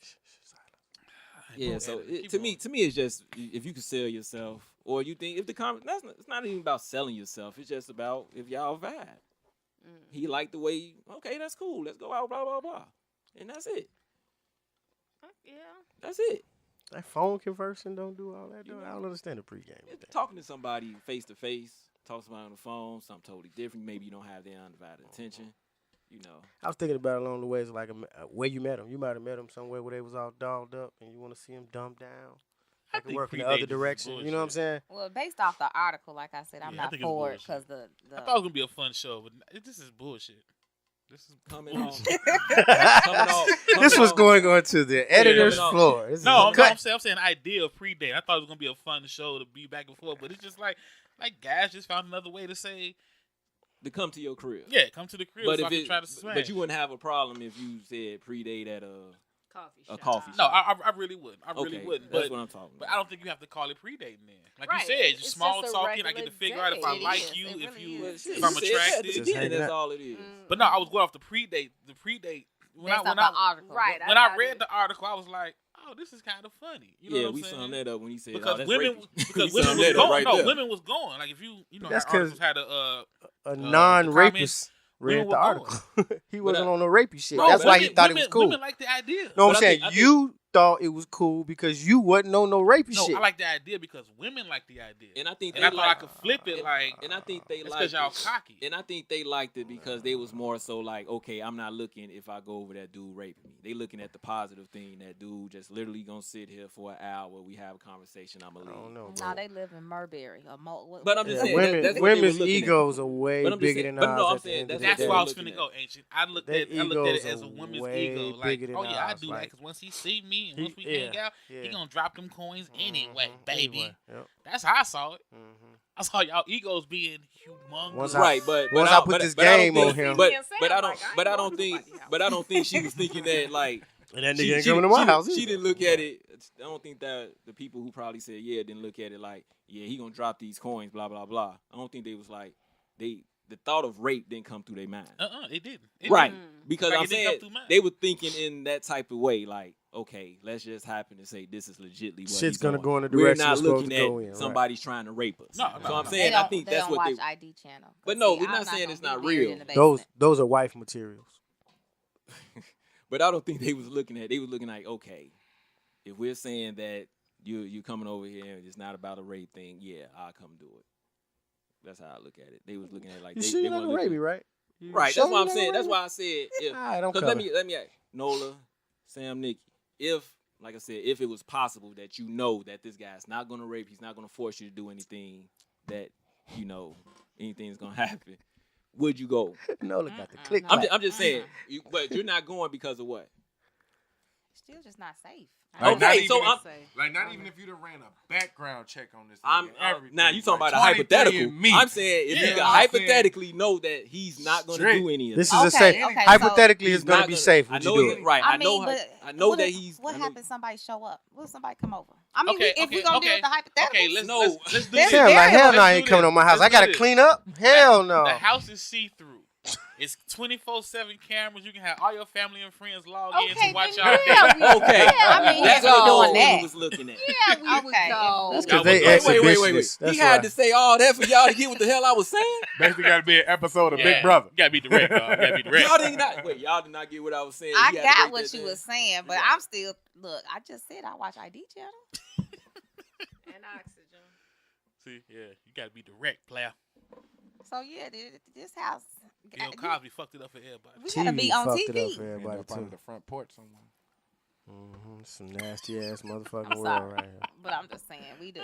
Yeah, so Keep to going. me, it's just if you can sell yourself, or you think if the it's not even about selling yourself. It's just about if y'all vibe. He liked the way. Okay, that's cool. Let's go out. Blah blah blah, and that's it. Yeah. That's it. That phone conversing don't do all that, though. I don't understand the pregame. with that. Talking to somebody face to face, talk to somebody on the phone, something totally different. Maybe you don't have their undivided attention. You know. I was thinking about it along the way. It's like where you met him. You might have met him somewhere where they was all dolled up, and you want to see him dumbed down. I I can think work in the predating other is direction. You know what I'm bullshit. saying? Well, based off the article, like I said, I'm Yeah, I not think it's for it bullshit. because the I thought it was gonna be a fun show, but this is bullshit. This is Coming on. bullshit. This was going on to the editor's coming on. floor. This is No, a cut. I'm saying idea of predate. I thought it was gonna be a fun show to be back and forth, but it's just like guys just found another way to say, To come to your crib. yeah, come to the crib But so I if can it, try to smash. but you wouldn't have a problem if you said predate at a coffee No, shop. I really wouldn't. I really wouldn't. That's But what I'm talking but about. I don't think you have to call it predating then. Like Right. you said, It's just small just a talking. I get to regular figure out if I date. like It you, is. It if really you, is. if You I'm said that at the attracted. beginning, hanging that's out. all it is. But no, I was going off the predate. The predate. When based I, off when the I, article. Right. when I read the article, I was like, oh, this is kind of funny. You know Yeah, what I'm we saying? summed that up when he said, Because oh, that's women, rapey. because We women summed was that up going. right No, there. women was going. Like if you know, That's our articles 'cause had a A the non-rapist women read were the going. article. He wasn't I- on no rapey shit. No, That's why he women- thought it was women- cool. Women like the idea. No, I'm But I saying think- you thought it was cool because you wasn't on no rapey No, shit. I like the idea because women like the idea. And I think And they I thought I like, could flip it like, and I think they it's liked because y'all it. cocky. And I think they liked it because they was more so like, okay, I'm not looking if I go over that dude raping me. They looking at the positive thing. That dude just literally gonna sit here for an hour. We have a conversation. I'm I gonna don't leave. know, No, bro. they live in Mulberry. But I'm just Yeah, saying, women, that's what they women's were looking at. egos are way But I'm just bigger saying- than but no, ours. I'm at the saying end of that's the That's day. why I was looking finna at. go, Ancient. I looked Their at it egos as a are woman's way ego. Like, bigger than oh yeah, I ours, do that like- because once he see me and He- once we hang yeah, out, yeah. he gonna drop them coins anyway, baby. Anyway, yep. That's how I saw it. Mhm. I saw y'all egos being humongous. Once I- Right, but Once but I put this game don't on think- him. but Sam but I like, don't I ain't but I going don't to think nobody's house. but I don't think she was thinking that like And that she, nigga ain't she, coming to my she, house. she either. didn't look at it. I don't think that the people who probably said yeah didn't look at it like yeah he gonna drop these coins blah blah blah. I don't think they was like the thought of rape didn't come through their mind. It didn't. It Right, didn't. because Like, I'm it didn't saying come through mine. they were thinking in that type of way like okay let's just happen to say this is legitly what Shit's he's gonna on. go in the We're direction not it's supposed looking to at go in, right. somebody's trying to rape us. No, so I'm no. saying I think they that's don't what watch they. ID channel. But no, See, we're I'm not saying gonna it's be not buried real. in the basement. Those are wife materials. But I don't think they was looking at. They was looking like, okay, if we're saying that you coming over here and it's not about a rape thing, yeah, I'll come do it. That's how I look at it. They was looking at it like You they, sure they you're not weren't gonna rape me, looking- right? You Right. sure That's what you're I'm not saying. gonna That's rape why I said. If, Alright, don't Cause cover. let me ask Nola, SamNicky. If, like I said, if it was possible that you know that this guy's not gonna rape, he's not gonna force you to do anything that you know anything's gonna happen, would you go? Nola got the click. I'm clap. just saying, but you're not going because of what? Still just not safe. Like, not Okay, so even I'm. Like, not even if you done ran a background check on this. I'm nigga, everything. now you talking Like, about a 23 hypothetical. and me. I'm saying if Yeah, you can I'm saying- hypothetically know that he's not going to Straight. do any of This that. is a safe. Okay, Hypothetically, He's it's gonna not be safe. I Would know you do he- it? right. I I know. mean, but I know what that if- he's. What I know- happens? Somebody show up. What if somebody come over? I mean, if we're gonna deal with the hypotheticals, Okay, let's No. let's do There's this. Sam, like very hell much no, I Let's ain't do coming this. on my house. Let's I gotta do this. clean up. Hell no. The house is see through. It's 24/7 cameras. You can have all your family and friends log in okay, to watch then y'all. yeah, date. we, Okay. yeah, I mean, That's yeah, what we all doing women that. was looking at. Yeah, we would Okay, go. That's Y'all because they would go. exhibitionists. He That's had why. to say all that for y'all to get what the hell I was saying. Basically, got to be an episode of Yeah. Big Brother. You gotta be direct, dog. You gotta be direct. Y'all did not get what I was saying. I He had to got break what that you down. was saying, but Yeah. I'm still look. I just said I watch ID channel. And oxygen. See, yeah, you gotta be direct, player. So yeah, this house, Bill Cosby fucked it up for everybody. We gotta be on fucked it up TV. for End everybody up under too. the front porch somewhere. Some nasty ass motherfucking I'm world sorry, right here. but I'm just saying we do.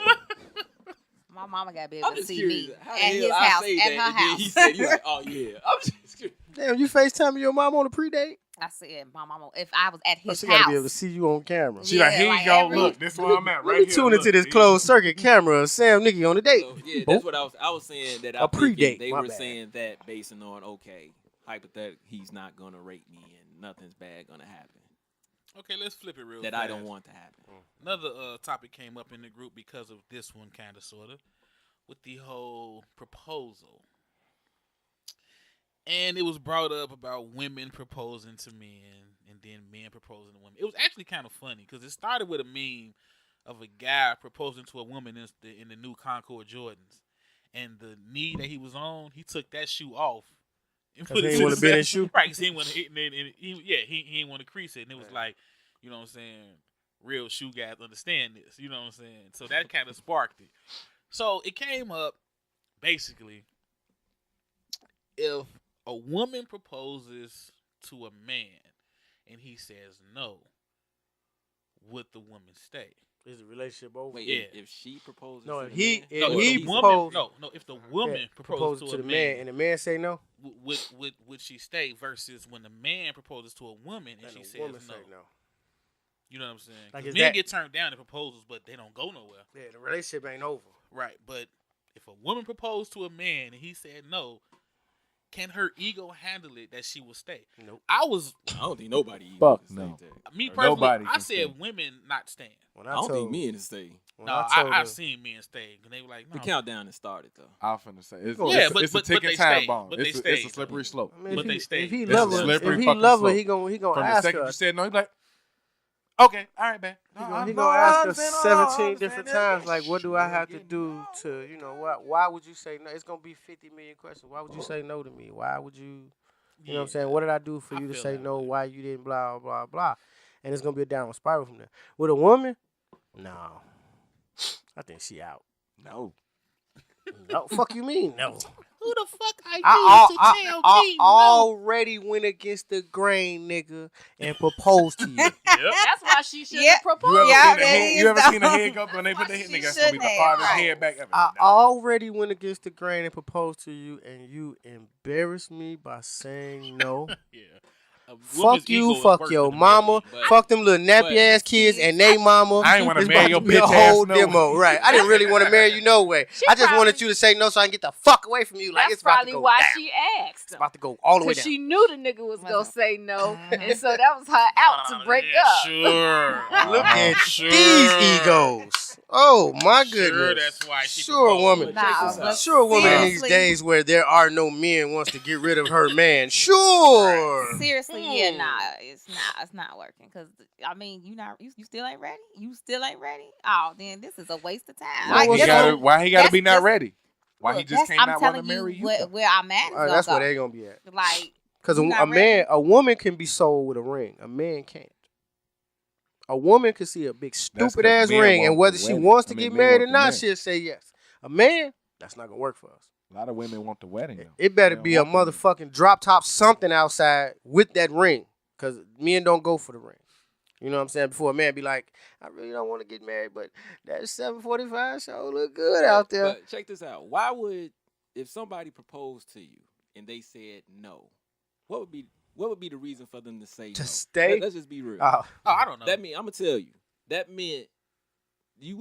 My mama gotta be able I'm to just see curious. me How at the hell his I house, say at that, her and then he house. said, "You like, oh yeah." I'm just curious. Damn, you FaceTiming your mom on a predate? I said, my mama, if I was at Oh, his she house, gotta be able to see you on camera. She like, Yeah, here like you go. every- Look, this is where I'm at. Let Right me here. tune Look, into this here you closed circuit camera of SamNicky on the date. So, yeah, Boom. that's what I was saying. That A I think predate, they my were bad. saying that basing on hypothetically, he's not gonna rape me and nothing's bad gonna happen. Okay, let's flip it real That fast. I don't want to happen. Another topic came up in the group because of this one, kind of, sort of, with the whole proposal. And it was brought up about women proposing to men and then men proposing to women. It was actually kind of funny because it started with a meme of a guy proposing to a woman in the new Concord Jordans. And the knee that he was on, he took that shoe off. And Cause he it ain't to wanna the bend back. his shoe? Right, because he didn't want to hit he didn't want to crease it. And it was like, you know what I'm saying, real shoe guys understand this. You know what I'm saying? So that kind of sparked it. So it came up, basically, if a woman proposes to a man and he says no, would the woman stay? Is the relationship over? Wait, Yeah. if she proposes, No, to if the he- man? if No, he if the woman, proposed- no, if the woman proposes to the a man and the man say no, would she stay versus when the man proposes to a woman and and she the says woman no? say no. You know what I'm saying? Like, 'Cause is men that- get turned down in proposals, but they don't go nowhere. Yeah, the relationship ain't over. Right, but if a woman proposed to a man and he said no, can her ego handle it that she will stay? Nope. I was, I don't think nobody. even Fuck can say no. that. me personally, Nobody I can said stay. women not staying. When I don't told, think men to stay. when No, told I her- seen men stay, and they were like, no. The countdown has started though. I'm finna say it's, Yeah, it's, but- it's but a ticking they time stay. bomb. But It's they a stay, slippery slope. I mean, But if they he, stay. if he That's love a her, slippery if he fucking love her, slope. he gonna From the ask second her. you said no, he's like, okay, all right, man. He gonna ask her 17 different times, like, what do I have to do to, you know, why would you say no? It's gonna be 50 million questions. Why would you say no to me? Why would you, you know what I'm saying? What did I do for I you to feel say that no? way. Why you didn't blah, blah, blah. And it's gonna be a downward spiral from there. With a woman, no. I think she out. No. No, fuck you mean? No. Who the fuck I I already went against the grain, nigga, and proposed to you. Yep. That's why she should Yep. have proposed. You ever Yeah, seen the that head? is You ever seen the dumb. head go when they put the head? She Nigga, that's gonna be the shouldn't farthest have. head back ever. I No. already went against the grain and proposed to you, and you embarrassed me by saying no. Yeah. A woman's Fuck ego you, is fuck worse your than a mama, man's ego. fuck them little nappy ass kids and they mama. I ain't wanna It's marry about your to be a bitch ass whole no demo, way. right? I didn't really want to marry you no way. She I just wanted probably- you to say no so I can get the fuck away from you. Like That's it's about to probably go why down. she asked It's him. about to go all the way Because down. she knew the nigga was gonna say no, and so that was her out to break Yeah, up. Sure. Look at Sure. these egos. Oh my Sure, goodness. that's why she Sure, proposed. woman. But check this Nah, out. Sure, a woman in these Seriously. days where there are no men wants to get rid of her man. Sure. Seriously, yeah, nah, it's not working. Cause I mean, you still ain't ready. You still ain't ready. Oh, then this is a waste of time. Well, Like, he that's gotta- what- Why he gotta be that's- not ready? Why he look, just that's- came I'm not want to telling marry you? where I'm at is gonna That's where go. they gonna be at. Like, Because You not ready? a woman can be sold with a ring. A man can't. A woman can see a big 'cause stupid ass men ring, want and whether the she wedding. wants to I mean, get men married want or the not, man. she'll say yes. A man, that's not gonna work for us. A lot of women want the wedding. Though. It better They be don't a want the motherfucking drop top something outside with that ring, because men don't go for the ring. You know what I'm saying? Before a man be like, I really don't want to get married, but that 745 show look good out there. But check this out. Why would if somebody proposed to you and they said no, what would be the reason for them to say To no? stay? Let's just be real. Oh, Oh, I don't know. That mean I'm gonna tell you. That meant it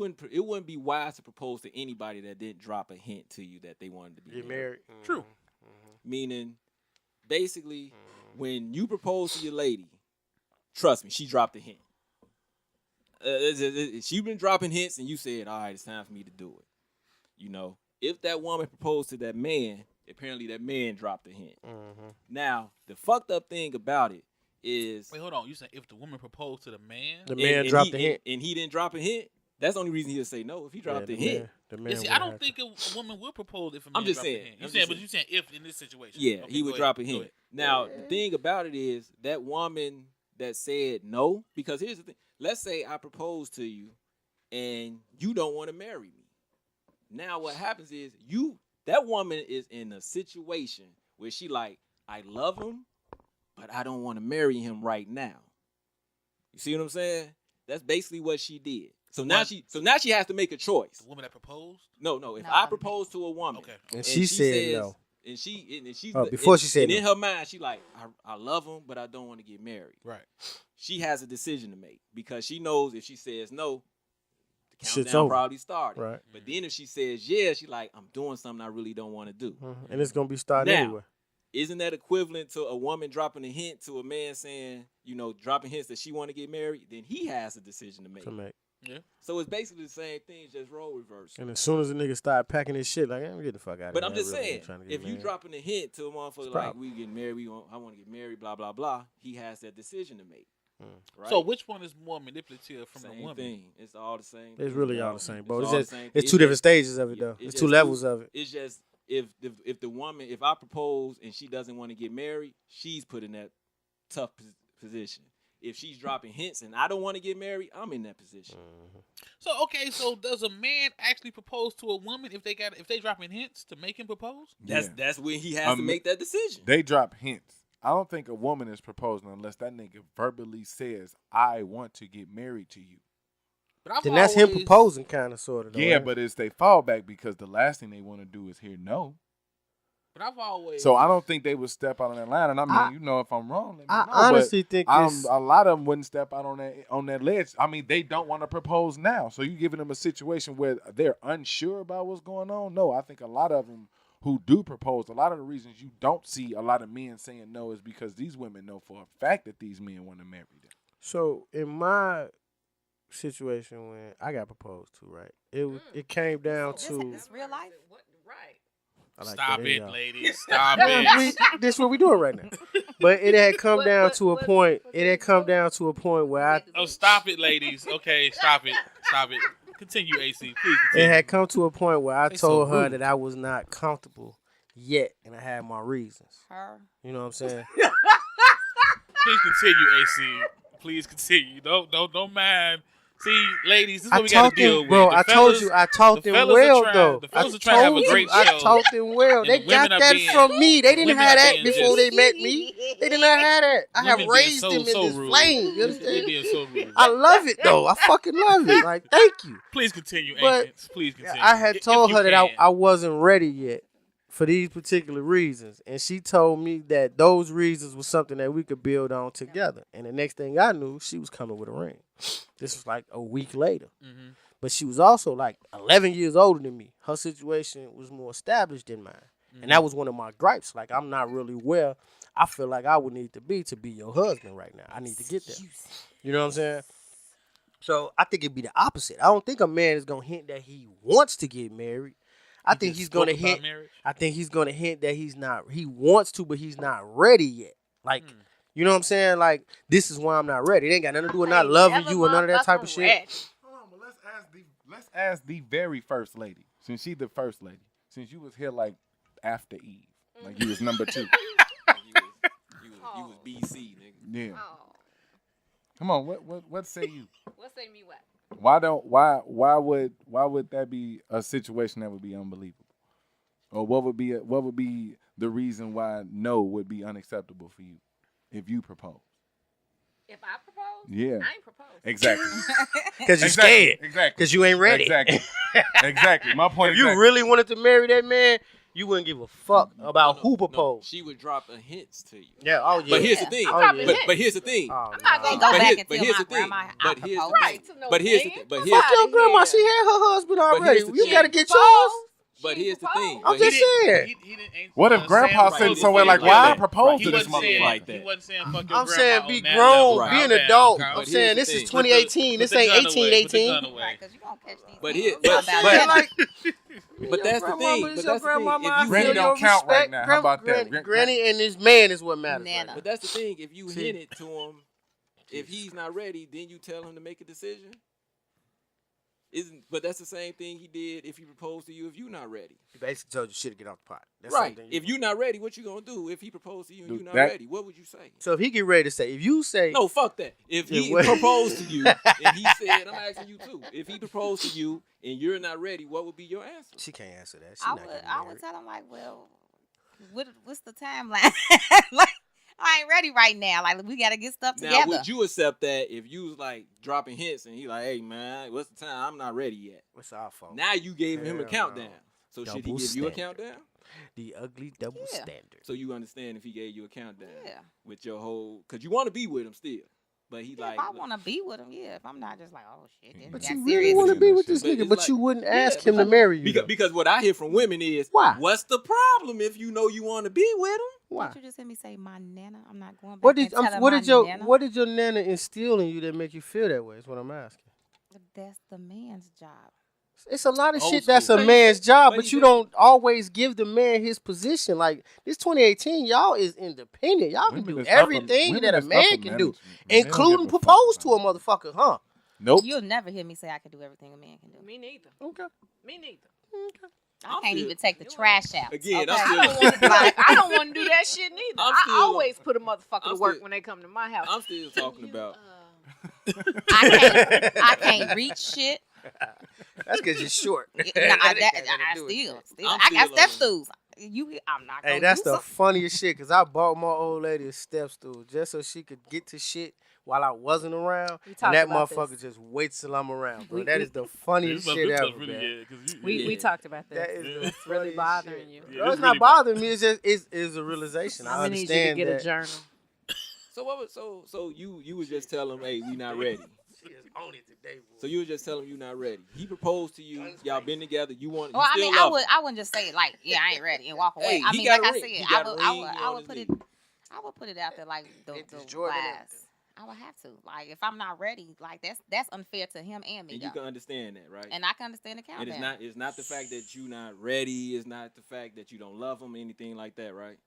wouldn't be wise to propose to anybody that didn't drop a hint to you that they wanted to be get married. True. Meaning, basically, when you propose to your lady, trust me, she dropped a hint. She been dropping hints, and you said, "All right, it's time for me to do it." You know, if that woman proposed to that man, apparently that man dropped a hint. Now, the fucked up thing about it is, Wait, hold on. You said if the woman proposed to the man? The man dropped the hint. and he didn't drop a hint. That's the only reason he'll say no if he dropped Yeah, a hint. The Yeah, man see, would I don't have think a woman will propose if a man I'm just dropped a saying. hint. I'm You saying, just but you saying if in this situation? Yeah, Okay, he go would ahead. drop a Go hint. ahead. Now, the thing about it is that woman that said no, because here's the thing. Let's say I propose to you and you don't want to marry me. Now what happens is that woman is in a situation where she like, I love him, but I don't want to marry him right now. You see what I'm saying? That's basically what she did. So now she has to make a choice. The woman that proposed? No. If No, I I'm- propose to a woman, Okay. And she said says, no. and she's before she said and no. in her mind she like, I love him, but I don't want to get married. Right. She has a decision to make because she knows if she says no, the Shit's countdown over. probably started. Right. But then if she says yeah, she like, I'm doing something I really don't want to do. And it's gonna be starting Now, anyway. Isn't that equivalent to a woman dropping a hint to a man saying, dropping hints that she want to get married? Then he has a decision to make. To make. Yeah. So it's basically the same thing, just role reversal. And as soon as the nigga start packing his shit, like, get the fuck out of here. But I'm just saying, if you drop dropping a hint to a motherfucker like, problem. we getting married, I want to get married, blah, blah, blah, he has that decision to make. Right? So which one is more manipulative from the same woman? thing. It's all the same. It's thing, really dog. all the same, bro. It's It's all just the same it's thing. two different stages of it though. it's It's just two levels of it. It's just if the woman, if I propose and she doesn't want to get married, she's put in that tough position. If she's dropping hints and I don't want to get married, I'm in that position. So does a man actually propose to a woman if they dropping hints to make him propose? That's when he has to make that decision. They drop hints. I don't think a woman is proposing unless that nigga verbally says, I want to get married to you. But I've Then that's him always- proposing, kind of, sort of. Yeah, but it's they fallback because the last thing they want to do is hear no. But I've always So I don't think they would step out on that line. And I mean, if I'm wrong, let me know. I honestly think But it's a lot of them wouldn't step out on that ledge. I mean, they don't want to propose now. So you giving them a situation where they're unsure about what's going on? No, I think a lot of them who do propose, a lot of the reasons you don't see a lot of men saying no is because these women know for a fact that these men want to marry them. so in my situation when I got proposed to, right? It came down to This real life. Right. I like Stop that. it, Yeah. ladies. Stop Yeah, it. this is what we doing right now. But it had come down to a what- point. what- It had come down to a point where I. Oh, stop it, ladies. Okay, stop it. Stop it. Continue, AC. Please It continue. had come to a point where I They so told her rude. that I was not comfortable yet, and I had my reasons. Her. You know what I'm saying? Please continue, AC. Please continue. Don't mind. See, ladies, this is what I we got talked to deal them, with. bro. The I fellas- told you, I talked the them fellas are well trying- though. the fellas I are trying to have a told great you, I show. talked them well. And They the women got are that being- from me. They didn't women have are that being before just- they met me. They did not have that. I have Women being raised so- them in so this rude. flame. You They understand? being so rude. I love it though. I fucking love it. Like, thank you. Please continue, But Ancients. Please continue. I had If told you her that can. I wasn't ready yet for these particular reasons. And she told me that those reasons was something that we could build on together. And the next thing I knew, she was coming with a ring. This was like a week later. Mm-hmm. But she was also like 11 years older than me. Her situation was more established than mine. And that was one of my gripes. Like, I'm not really where I feel like I would need to be your husband right now. I need to get there. You know what I'm saying? So I think it'd be the opposite. I don't think a man is going to hint that he wants to get married. I think he's going to hint. Marriage? I think he's going to hint that he wants to, but he's not ready yet. Like, you know what I'm saying? Like, this is why I'm not ready. It ain't got nothing to do with not loving you or none of that type of shit. Hold on, but let's ask the very first lady. Since she the first lady. Since you was here like after Eve. Like you was number 2. You was BC, nigga. Yeah. Oh, Come on, what say you? what say me what? Why would that be a situation that would be unbelievable? Or what would be the reason why no would be unacceptable for you if you propose? If I propose, Yeah. I ain't propose. Exactly. Because you're Exactly. scared. Exactly. Because you ain't ready. Exactly. Exactly. My point If is you really wanted to marry that man, you wouldn't give a fuck about who proposed. She would drop a hints to you. Yeah, oh yeah. But here's the thing. Oh, yeah. But here's the thing. Oh, I'm not no. gonna Go But back here- and but tell here's my the thing. grandma I But here's the proposed. thing. Right to no But here's the man. thing. But Fuck here's Fuck your outta grandma. here. She had her husband already. here's the You thing. gotta get Propose. yours. But She here's the proposed. thing. I'm But just he- saying. What if grandpa Sam sitting right. somewhere like, Right. why I Right. proposed He to this wasn't saying- motherfucker? like that. He wasn't saying fuck your I'm saying grandma be on that grown, level. be an Calm down, adult. calm I'm But down. saying here's the this is thing. 2018. Put This the ain't gun away. Put the 1818. gun away. Right, because you gonna catch these. But things. here- It's but- about but- that. Like, But that's the grandmama thing. is But your that's the thing. grandmama. I If you Granny feel hit don't your count right respect. now. How about that? Granny and this man is what matters. Nana. Right But that's the thing. If you See? hint it to him, if he's not ready, then you tell him to make a decision. But that's the same thing he did if he proposed to you if you're not ready. He basically told you shit to get off the pot. That's Right. something If you're not ready, what you gonna do? If he proposed to you and Dude, you're not that- ready, what would you say? So if he get ready to say, if you say, No, fuck that. If he Yeah, what? proposed to you and he said, I'm asking you too. If he proposed to you and you're not ready, what would be your answer? she can't answer that. She I not would, getting I would married. tell him like, well, what's the timeline? Like, I ain't ready right now. Like, we gotta get stuff together. Now, would you accept that if you was like dropping hints and he like, hey man, what's the time? I'm not ready yet. What's our fault? Now you gave him a Hell countdown. no. So should he Double give you a standard. countdown? The ugly double Yeah. standard. So you understand if he gave you a countdown Yeah. with your whole, because you want to be with him still, but he Yeah, like, if I want to be with him, yeah. If I'm not just like, oh shit, then But got you serious. really want to be with this But nigga, it's but like- you wouldn't Yeah, ask him to because- marry you. because what I hear from women is, Why? what's the problem if you know you want to be with him? Why? Did you just hear me say my nana? I'm not going back What did and tell her what my did your nana. what did your nana instill in you that make you feel that way? Is what I'm asking. But that's the man's job. It's a lot of Old shit that's school. a man's job, But but he you did- don't always give the man his position. Like this 2018, y'all is independent. Y'all can Women do is upper- everything women that a is man upper can do, management, man. They don't including give a fuck propose to a about motherfucker, huh? Nope. You'll never hear me say I can do everything a man can do. Me neither. Okay. Me neither. I I'm can't still- even take the trash out. Again, okay? I'm I don't want to do that. I don't want to do that shit neither. I'm I still- always put a motherfucker I'm to work still- when they come to my house. I'm still talking about. I can't reach shit. That's because you're short. I still. I'm I got still step on- stools. I'm not gonna Hey, that's use the them. funniest shit because I bought my old lady a step stool just so she could get to shit while I wasn't around. We And talked that about motherfucker this. just waits till I'm around, bro. We- That we- is the funniest shit ever, man. We talked about That this. is the It's really funniest bothering shit. you. Yeah, No, it's it's not really bothering me. It's just it's a realization. I I'm gonna need you to understand get that. a journal. So what? So you was just telling him, hey, we not ready. She is on it today, boy. So you was just telling him you not ready. He proposed to you. Y'all been together. You want? Well, you I still mean, love him. I wouldn't just say it like, yeah, I ain't ready and walk away. Hey, I he mean, got like a I ring. said, He I got a would, ring I on would his put it, knee. I would put it out there like the Vintage Jordan out wise. I would have to. Like, if I'm not ready, like that's unfair to him and me. And you though. can understand that, right? And I can understand the countdown. And it's not the fact that you not ready. It's not the fact that you don't love him, anything like that, right?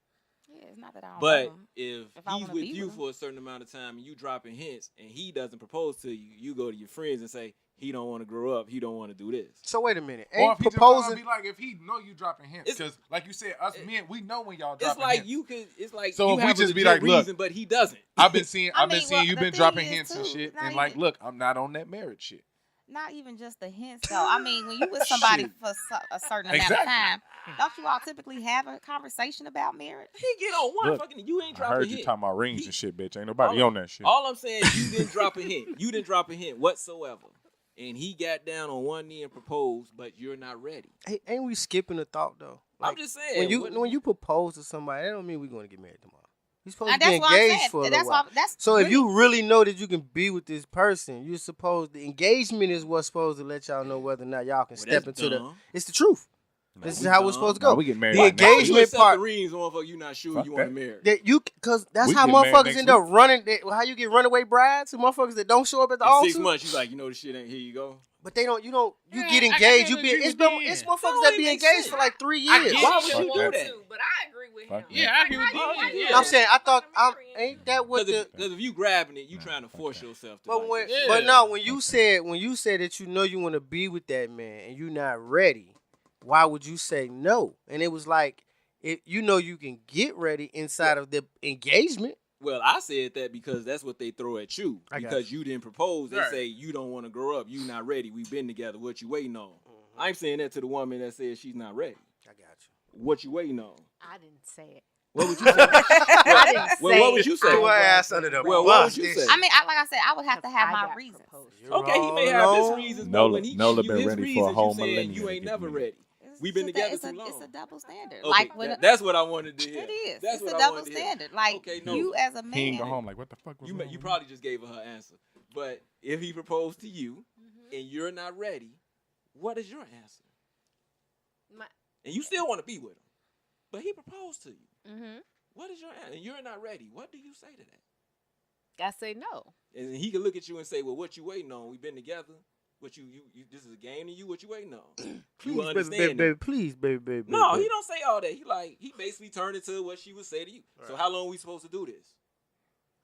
Yeah, it's not that I don't But love him. if If I he's wanna with be you with him. for a certain amount of time and you dropping hints and he doesn't propose to you, you go to your friends and say he don't want to grow up, he don't want to do this. So wait a minute. Or Ain't if he just wanna proposing? be like, if he know you dropping hints, It's- because like you said, us men, we know when y'all It's dropping like hints. you could. It's like So you if we have just a be legit like, look, reason, but he doesn't. I've been seeing I I've been mean, seeing well, you've the been thing dropping is, hints and too, shit, not and like, even- look, I'm not on that marriage shit. Not even just the hints, though. I mean, when you with somebody Shit. for a certain amount of Exactly. time, don't you all typically have a conversation about marriage? He get on one Look, fucking. You ain't I dropping heard a you hint. talking about rings He- and shit, bitch. Ain't nobody all- on that shit. All I'm saying, you didn't drop a hint. You didn't drop a hint whatsoever. And he got down on one knee and proposed, but you're not ready. Hey, ain't we skipping a thought though? I'm just saying. when you propose to somebody, that don't mean we're going to get married tomorrow. You're supposed And to be that's what I'm engaged saying. for a That's little while. why. That's So if really- you really know that you can be with this person, you're supposed the engagement is what's supposed to let y'all know whether or not y'all can Well, step that's into the. dumb. It's the truth. This is how we're supposed to go. No, we get married. The right now. engagement You accept part- the rings, motherfucker. You not sure Fuck you want to that. marry. That you, cause that's We how get married motherfuckers next end up running. How you get runaway brides to motherfuckers that don't show up at the In altar. 6 months, you like, you know, the shit ain't here. You go. But they don't. You don't. You Yeah, get I engaged. You can't be. agree It's with been. Dan. It's motherfuckers No, that it be makes engaged sense. for like 3 I years. get Why it. would Fuck you do that. that? But I agree with Fuck him. Yeah, I agree with How you. you- Yeah. I'm saying. I thought. Fucking marrying. Ain't that what the? Because if you grabbing it, you trying to force yourself to. But like when, this. Yeah. but no, when you said that you know you want to be with that man and you're not ready, why would you say no? And it was like, you know you can get ready inside of the engagement. Well, I said that because that's what they throw at you. I got Because you didn't propose. They Right. say you don't want to grow up. You not ready. We've been together. What you waiting on? Mm-hmm. I'm saying that to the woman that says she's not ready. I got you. What you waiting on? I didn't say it. What would you say? I didn't Well, say what would you say? I Throw her ass wasn't under the Well, what bus. would you This say? I mean, like I said, I would have to have I my got reasons. proposed. You're Okay, he may all have his alone. reasons, Nola- but when he Nola give you been his ready for a reasons, whole you saying millennium you to ain't get never married. ready. It's We've been just together it's too a, long. It's a double standard. Okay, Like when that's what I wanted to hear. it is. That's It's what a I double wanted to hear. standard. Like Okay, no. you as a He ain't go man. home like, what the fuck was You wrong you with probably just gave her her answer. But if he proposed to you and you're not ready, what is your answer? My- And you still want to be with him, but he proposed to you. Mm-hmm. What is your answer? And you're not ready. What do you say to that? I say no. And he can look at you and say, "Well, what you waiting on? We've been together. What you this is a game to you. What you waiting on?" Please, You baby, understand baby, that. baby, please, baby, baby. No, baby. he don't say all that. He basically turned into what she would say to you. So Right. how long we supposed to do this?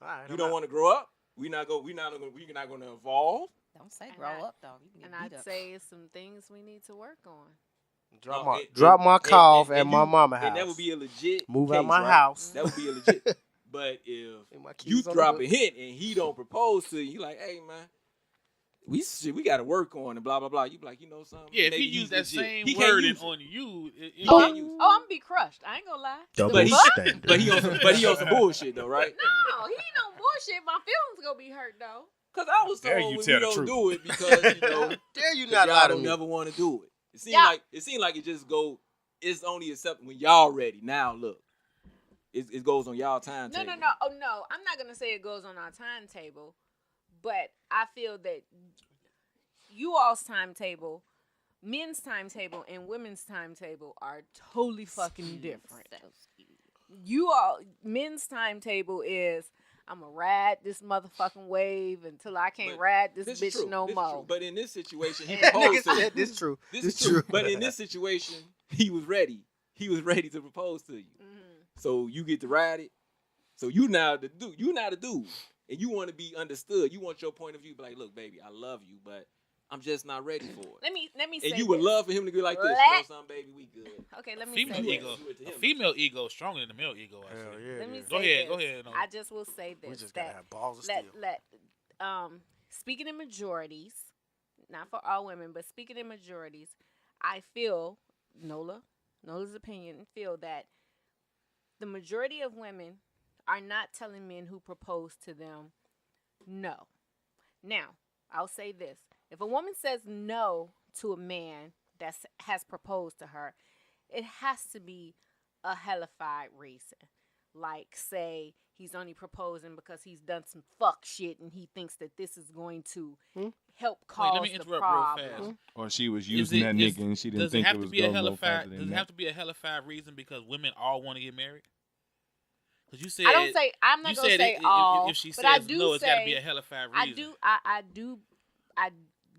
All right, You don't want to grow up. We're not going to evolve. Don't say And grow I- up though. You can And get I'd beat up. say it's some things we need to work on. Drop No, my and- drop my and- car off and at my you- mama house. And that would be a legit Move out case, my right? house. That would be a legit. But if And my you keys on the drop hook. a hint and he don't propose to you, you like, hey man, we got to work on and blah blah blah. You be like, you know something? Yeah, if maybe he used he's that legit. same He can't wording use it. on you, He can't use it. Oh, I'm gonna be crushed. I ain't gonna lie. Double But he- standard. But he on some bullshit though, right? No, he ain't no bullshit. My feelings gonna be hurt though. Because I was Dare told you when tell you the don't truth. do it because you know Dare you 'cause not y'all lie to don't me. never want to do it. It Yeah. seemed like it just go. It's only accepted when y'all ready. Now look, it goes on y'all timetable. No. Oh no, I'm not gonna say it goes on our timetable, but I feel that you all's timetable, men's timetable, and women's timetable are totally fucking different. You all, men's timetable is I'm gonna ride this motherfucking wave until I can't But ride this This bitch is true. no This is more. true. But in this situation, he And Nigga proposed to you. said this true. This This is true. true. But in this situation, he was ready. He was ready to propose to you. So you get to ride it. So you now the dude. You now the dude, and you want to be understood. You want your point of view. Be like, look, baby, I love you, but I'm just not ready for it. Let me say And you would this. love for him to be like this. You know Let- something, baby, we good. Okay, let me female say ego, this. Do it to a him. female ego is stronger than the male ego. I Hell say. yeah. Let me it is. say Go ahead, this. go ahead, Nola. I just will say this. We just gotta that have balls of steel. speaking in majorities, not for all women, but speaking in majorities, I feel Nola's opinion, feel that the majority of women are not telling men who propose to them no. Now, I'll say this. If a woman says no to a man that has proposed to her, it has to be a hellified reason. Like, say, he's only proposing because he's done some fuck shit and he thinks that this is going to help cause let me the interrupt real problem. fast. Or she was Is using it- that is- nigga and she didn't Does it think have it to was be a going to go hellified? further Does than it that. have to be a hellified reason because women all want to get married? Because you said I don't say I'm you not gonna said say if all, if she but says I do no, it's got to be say a hellified I reason. I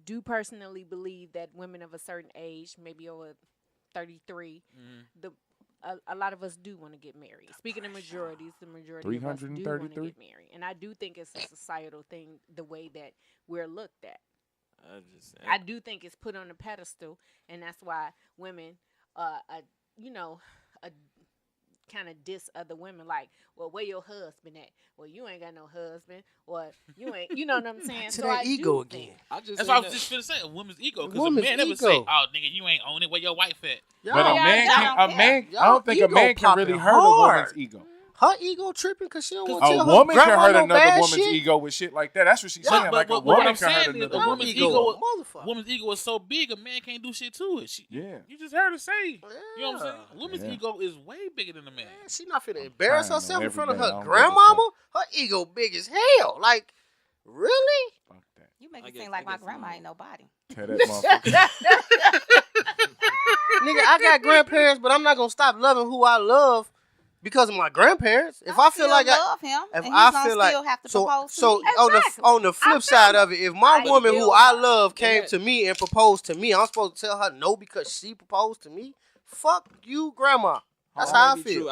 do personally believe that women of a certain age, maybe over 33, a lot of us do want to get married. Speaking of majorities, the majority of us do want to 333? get married, and I do think it's a societal thing the way that we're looked at. I do think it's put on a pedestal, and that's why women, kind of diss other women. Like, well, where your husband at? Well, you ain't got no husband, or you ain't. You know what I'm saying? To that ego again. That's what I was just gonna say. A woman's ego. Because a Woman's man never ego. say, "Oh, nigga, you ain't own it. Where your wife at?" But a Yeah, man, y'all can, don't a man, care. I don't think a Y'all man ego can really popping hurt a hard. woman's ego. Her ego tripping because she don't want to A tell woman her can grandma hurt no another bad woman's shit. ego with shit like that. That's what she's But- saying. but- Like but a what woman I'm can hurt saying is another a Her woman's woman's ego, ego. a motherfucker. A woman's ego is so big, a man can't do shit to it. Yeah. You just heard her say. You know what I'm saying? Yeah. A woman's Yeah. ego is way bigger than a man. Man, she not finna embarrass trying, herself though, in front of every day. I her don't give a grandmama. Her ego big as hell. Like, really? Fuck that. You make I it guess- seem like I my guess grandma not. ain't nobody. Tell that motherfucker. Nigga, I got grandparents, but I'm not gonna stop loving who I love because of my grandparents. If I feel still like love him, if and I he's gonna feel like still have to so propose to so me. Exactly. on the flip side of it, if my I woman who feel I her. love came that- to me and proposed to me, I'm supposed to tell her no because she proposed to me. Fuck you, grandma. That's That how I may be feel. true.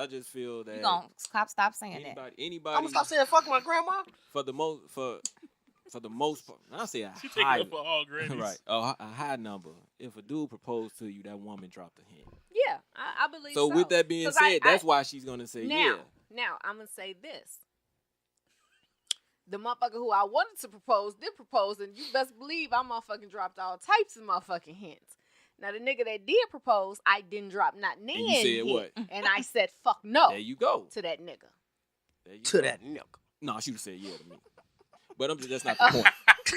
I just feel that You gonna stop saying that. anybody I'm gonna stop saying fuck my grandma. for the most part, I say a She taking high, up for all grannies. right, a high number. If a dude proposed to you, that woman dropped a hint. Yeah, I believe so. So with that being 'Cause said, that's I- why she's gonna say yeah. Now I'm gonna say this: the motherfucker who I wanted to propose did propose, and you best believe I motherfucking dropped all types of motherfucking hints. Now the nigga that did propose, I didn't drop not nan And you said hint, what? and I said fuck no There you go. to that nigga. There you To go. that nigga. No, she would say yeah to me. But that's not the point.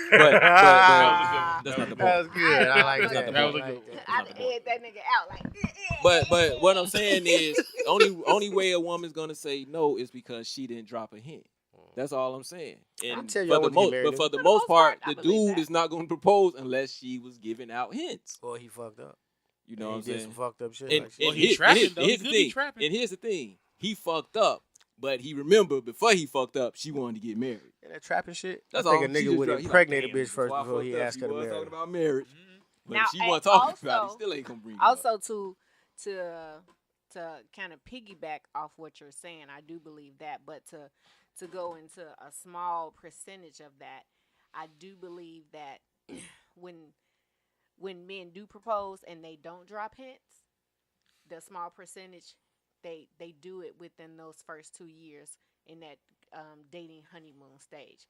But that's not the That was point. good. I like That's not that. the That was I a like good that. I done aired that nigga out like. But what I'm saying is only way a woman's gonna say no is because she didn't drop a hint. That's all I'm saying. I'll And tell you I for the want to get most, married, but for the For the most most part, part, I the believe dude that. is not gonna propose unless she was giving out hints. Boy, he fucked up. You know what I'm he did saying? some fucked up shit. And, like Well, shit. he trapping, though. He here's the could be thing. trapping. And here's the thing. He fucked up, but he remembered before he fucked up, she wanted to get married. And that trapping shit. That's I think all. a She nigga just would dropped- he impregnate a like, bitch "Damn, first I before fucked he up, asked her to was marry talking him. about marriage. But Now, if she and wasn't talking about it, also- he still ain't gonna bring it up. Also, to kind of piggyback off what you're saying, I do believe that. But to go into a small percentage of that, I do believe that when men do propose and they don't drop hints, the small percentage they do it within those first 2 years in that dating honeymoon stage.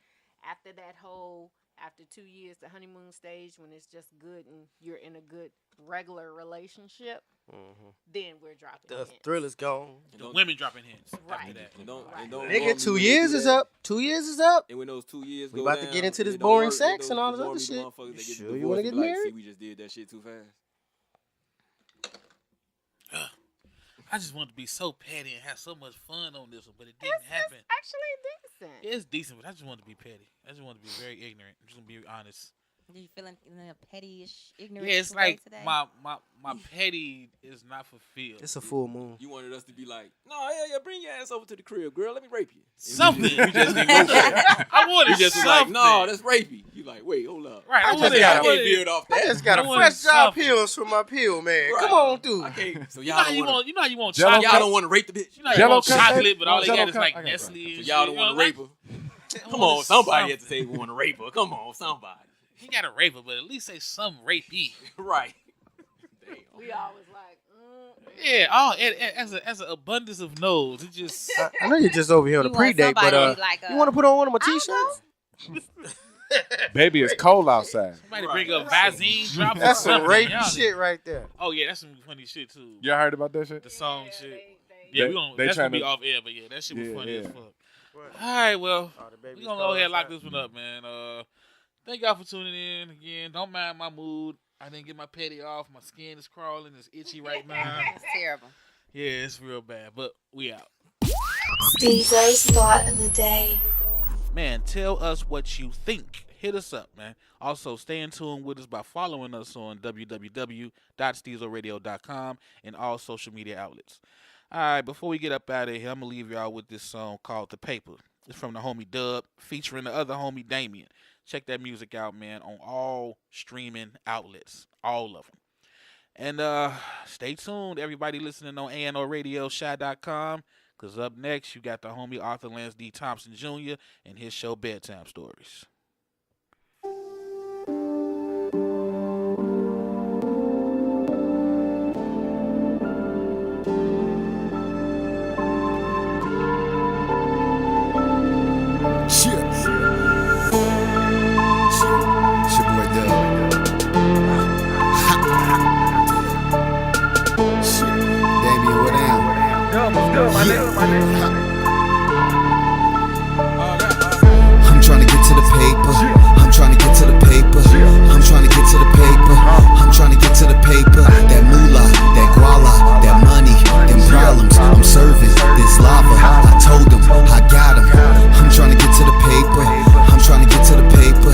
After that whole after 2 years, the honeymoon stage, when it's just good and you're in a good regular relationship, then we're dropping The hints. thrill is gone. The women dropping hints. Right. After that. And don't Nigga, normally 2 when they years do is that- up. 2 years is up. And when those 2 years We go about to down, get into and this it don't boring work, sex and all this normally other the shit. motherfuckers, they get Sure, divorced you wanna and get be like, married? See, we just did that shit too fast. I just wanted to be so petty and have so much fun on this one, but it didn't happen. It's actually decent. It's decent, but I just wanted to be petty. I just wanted to be very ignorant. I'm just gonna be honest. Do you feeling in a petty-ish, ignorant Yeah, it's way like today? my petty is not fulfilled. It's a full moon. You wanted us to be like, no, yeah, bring your ass over to the crib, girl. Let me rape you. And Something. We just didn't go for that. I wanted You just was like, something. no, that's rapey. You like, wait, hold up. Right. I just wanted. got- I I can't wanted. build off I that. just got I a wanted fresh job something. pills for my pill, man. Right. Come on, dude. I can't. So You know y'all how you don't want. want. You know how you want Jello chocolate. Y'all don't want to rape the bitch. You know how you Jello want cup, chocolate, but all they Jello got is cup, like I got Nestle. you. and So shit, y'all don't you want know, to rape her. I Come wanted on, somebody something. had to say we want to rape her. Come on, somebody. He got a rape her, but at least say some rapey. Right. Damn. We always like, Yeah. Oh, as an abundance of no's, it just. I know you're just over here on You a want predate, but somebody like you want to put on one of my I'll t-shirts? Baby, it's cold outside. Somebody Right. bring up Visine drop. That's or some something, rapey y'all. shit right there. Oh yeah, that's some funny shit too. Y'all heard about that shit? The song shit. they Yeah, They- we gonna they that's gonna tryna- be off air, but yeah, that shit was Yeah, funny yeah. as fuck. All right, well, Oh, the baby's we gonna cold go ahead and lock outside. this one up, man. Thank y'all for tuning in again. Don't mind my mood. I didn't get my petty off. My skin is crawling. It's itchy right now. It's terrible. Yeah, it's real bad, but we out. Stezo's thought of the day. Man, tell us what you think. Hit us up, man. Also, stay in tune with us by following us on www.stezoradio.com and all social media outlets. All right, before we get up out of here, I'm going to leave y'all with this song called The Paper. It's from the homie Dub, featuring the other homie Damien. Check that music out, man, on all streaming outlets. All of them. And stay tuned, everybody listening on ANORadioshy.com, because up next, you got the homie Arthur Lance D. Thompson Jr. and his show Bedtime Stories. Shit. It's your boy Dub. Shit. Damien, what down? I'm trying to get to the paper. I'm trying to get to the paper. I'm trying to get to the paper. I'm trying to get to the paper. That moolah, that guala, that money, them problems. I'm serving this lava. I told them I got them. I'm trying to get to the paper. I'm trying to get to the paper.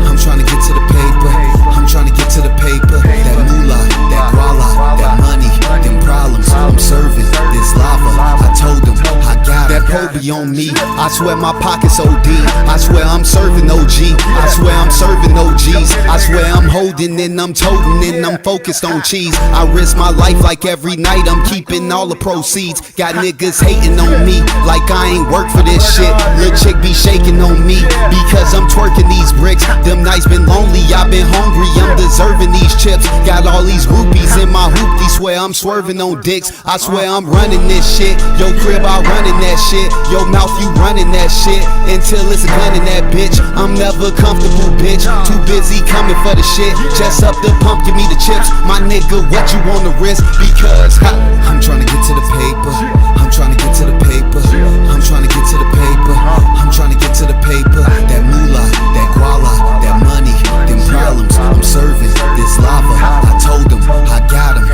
I'm trying to get to the paper. I'm trying to get to the paper. That moolah, that guala, that money, them problems. I'm serving this lava. I told them I got that Kobe on me. I swear my pockets OD. I swear I'm serving OG. I swear I'm serving OGs. I swear I'm holding and I'm toting and I'm focused on cheese. I risk my life like every night. I'm keeping all the proceeds. Got niggas hating on me like I ain't work for this shit. Lil' chick be shaking on me because I'm twerking these bricks. Them nights been lonely. I've been hungry. I'm deserving these chips. Got all these rupees in my hoopty. Swear I'm swerving on dicks. I swear I'm running this shit. Yo crib, I running that shit. Yo mouth, you running that shit. Until it's a gun in that bitch. I'm never comfortable, bitch. Too busy coming for the shit. Just up the pump, give me the chips. My nigga, what you on the wrist? Because I'm trying to get to the paper. I'm trying to get to the paper. I'm trying to get to the paper. I'm trying to get to the paper. That moolah, that guala, that money, them problems. I'm serving this lava. I told them I got them.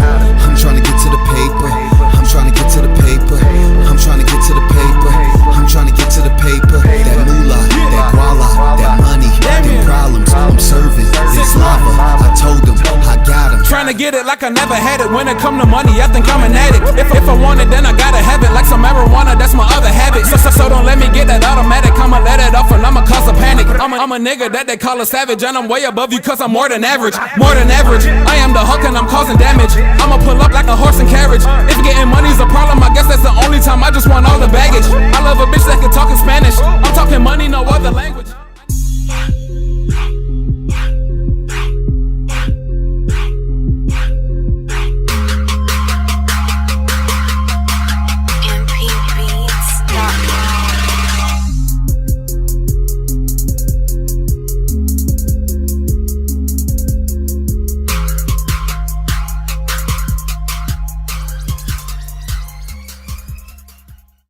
I'm trying to get to the paper. I'm trying to get to the paper. I'm trying to get to the paper. I'm trying to get to the paper. That moolah, that guala, that money, them problems. I'm serving this lava. I told them I got them. Trying to get it like I never had it. When it come to money, I think I'm an addict. If I want it, then I gotta have it. Like some marijuana, that's my other habit. So don't let me get that automatic. I'ma let it off and I'ma cause a panic. I'm a nigga that they call a savage, and I'm way above you cause I'm more than average. More than average. I am the hook and I'm causing damage. I'ma pull up like a horse and carriage. If getting money's a problem, I guess that's the only time I just want all the baggage. I love a bitch that can talk in Spanish. I'm talking money, no other language.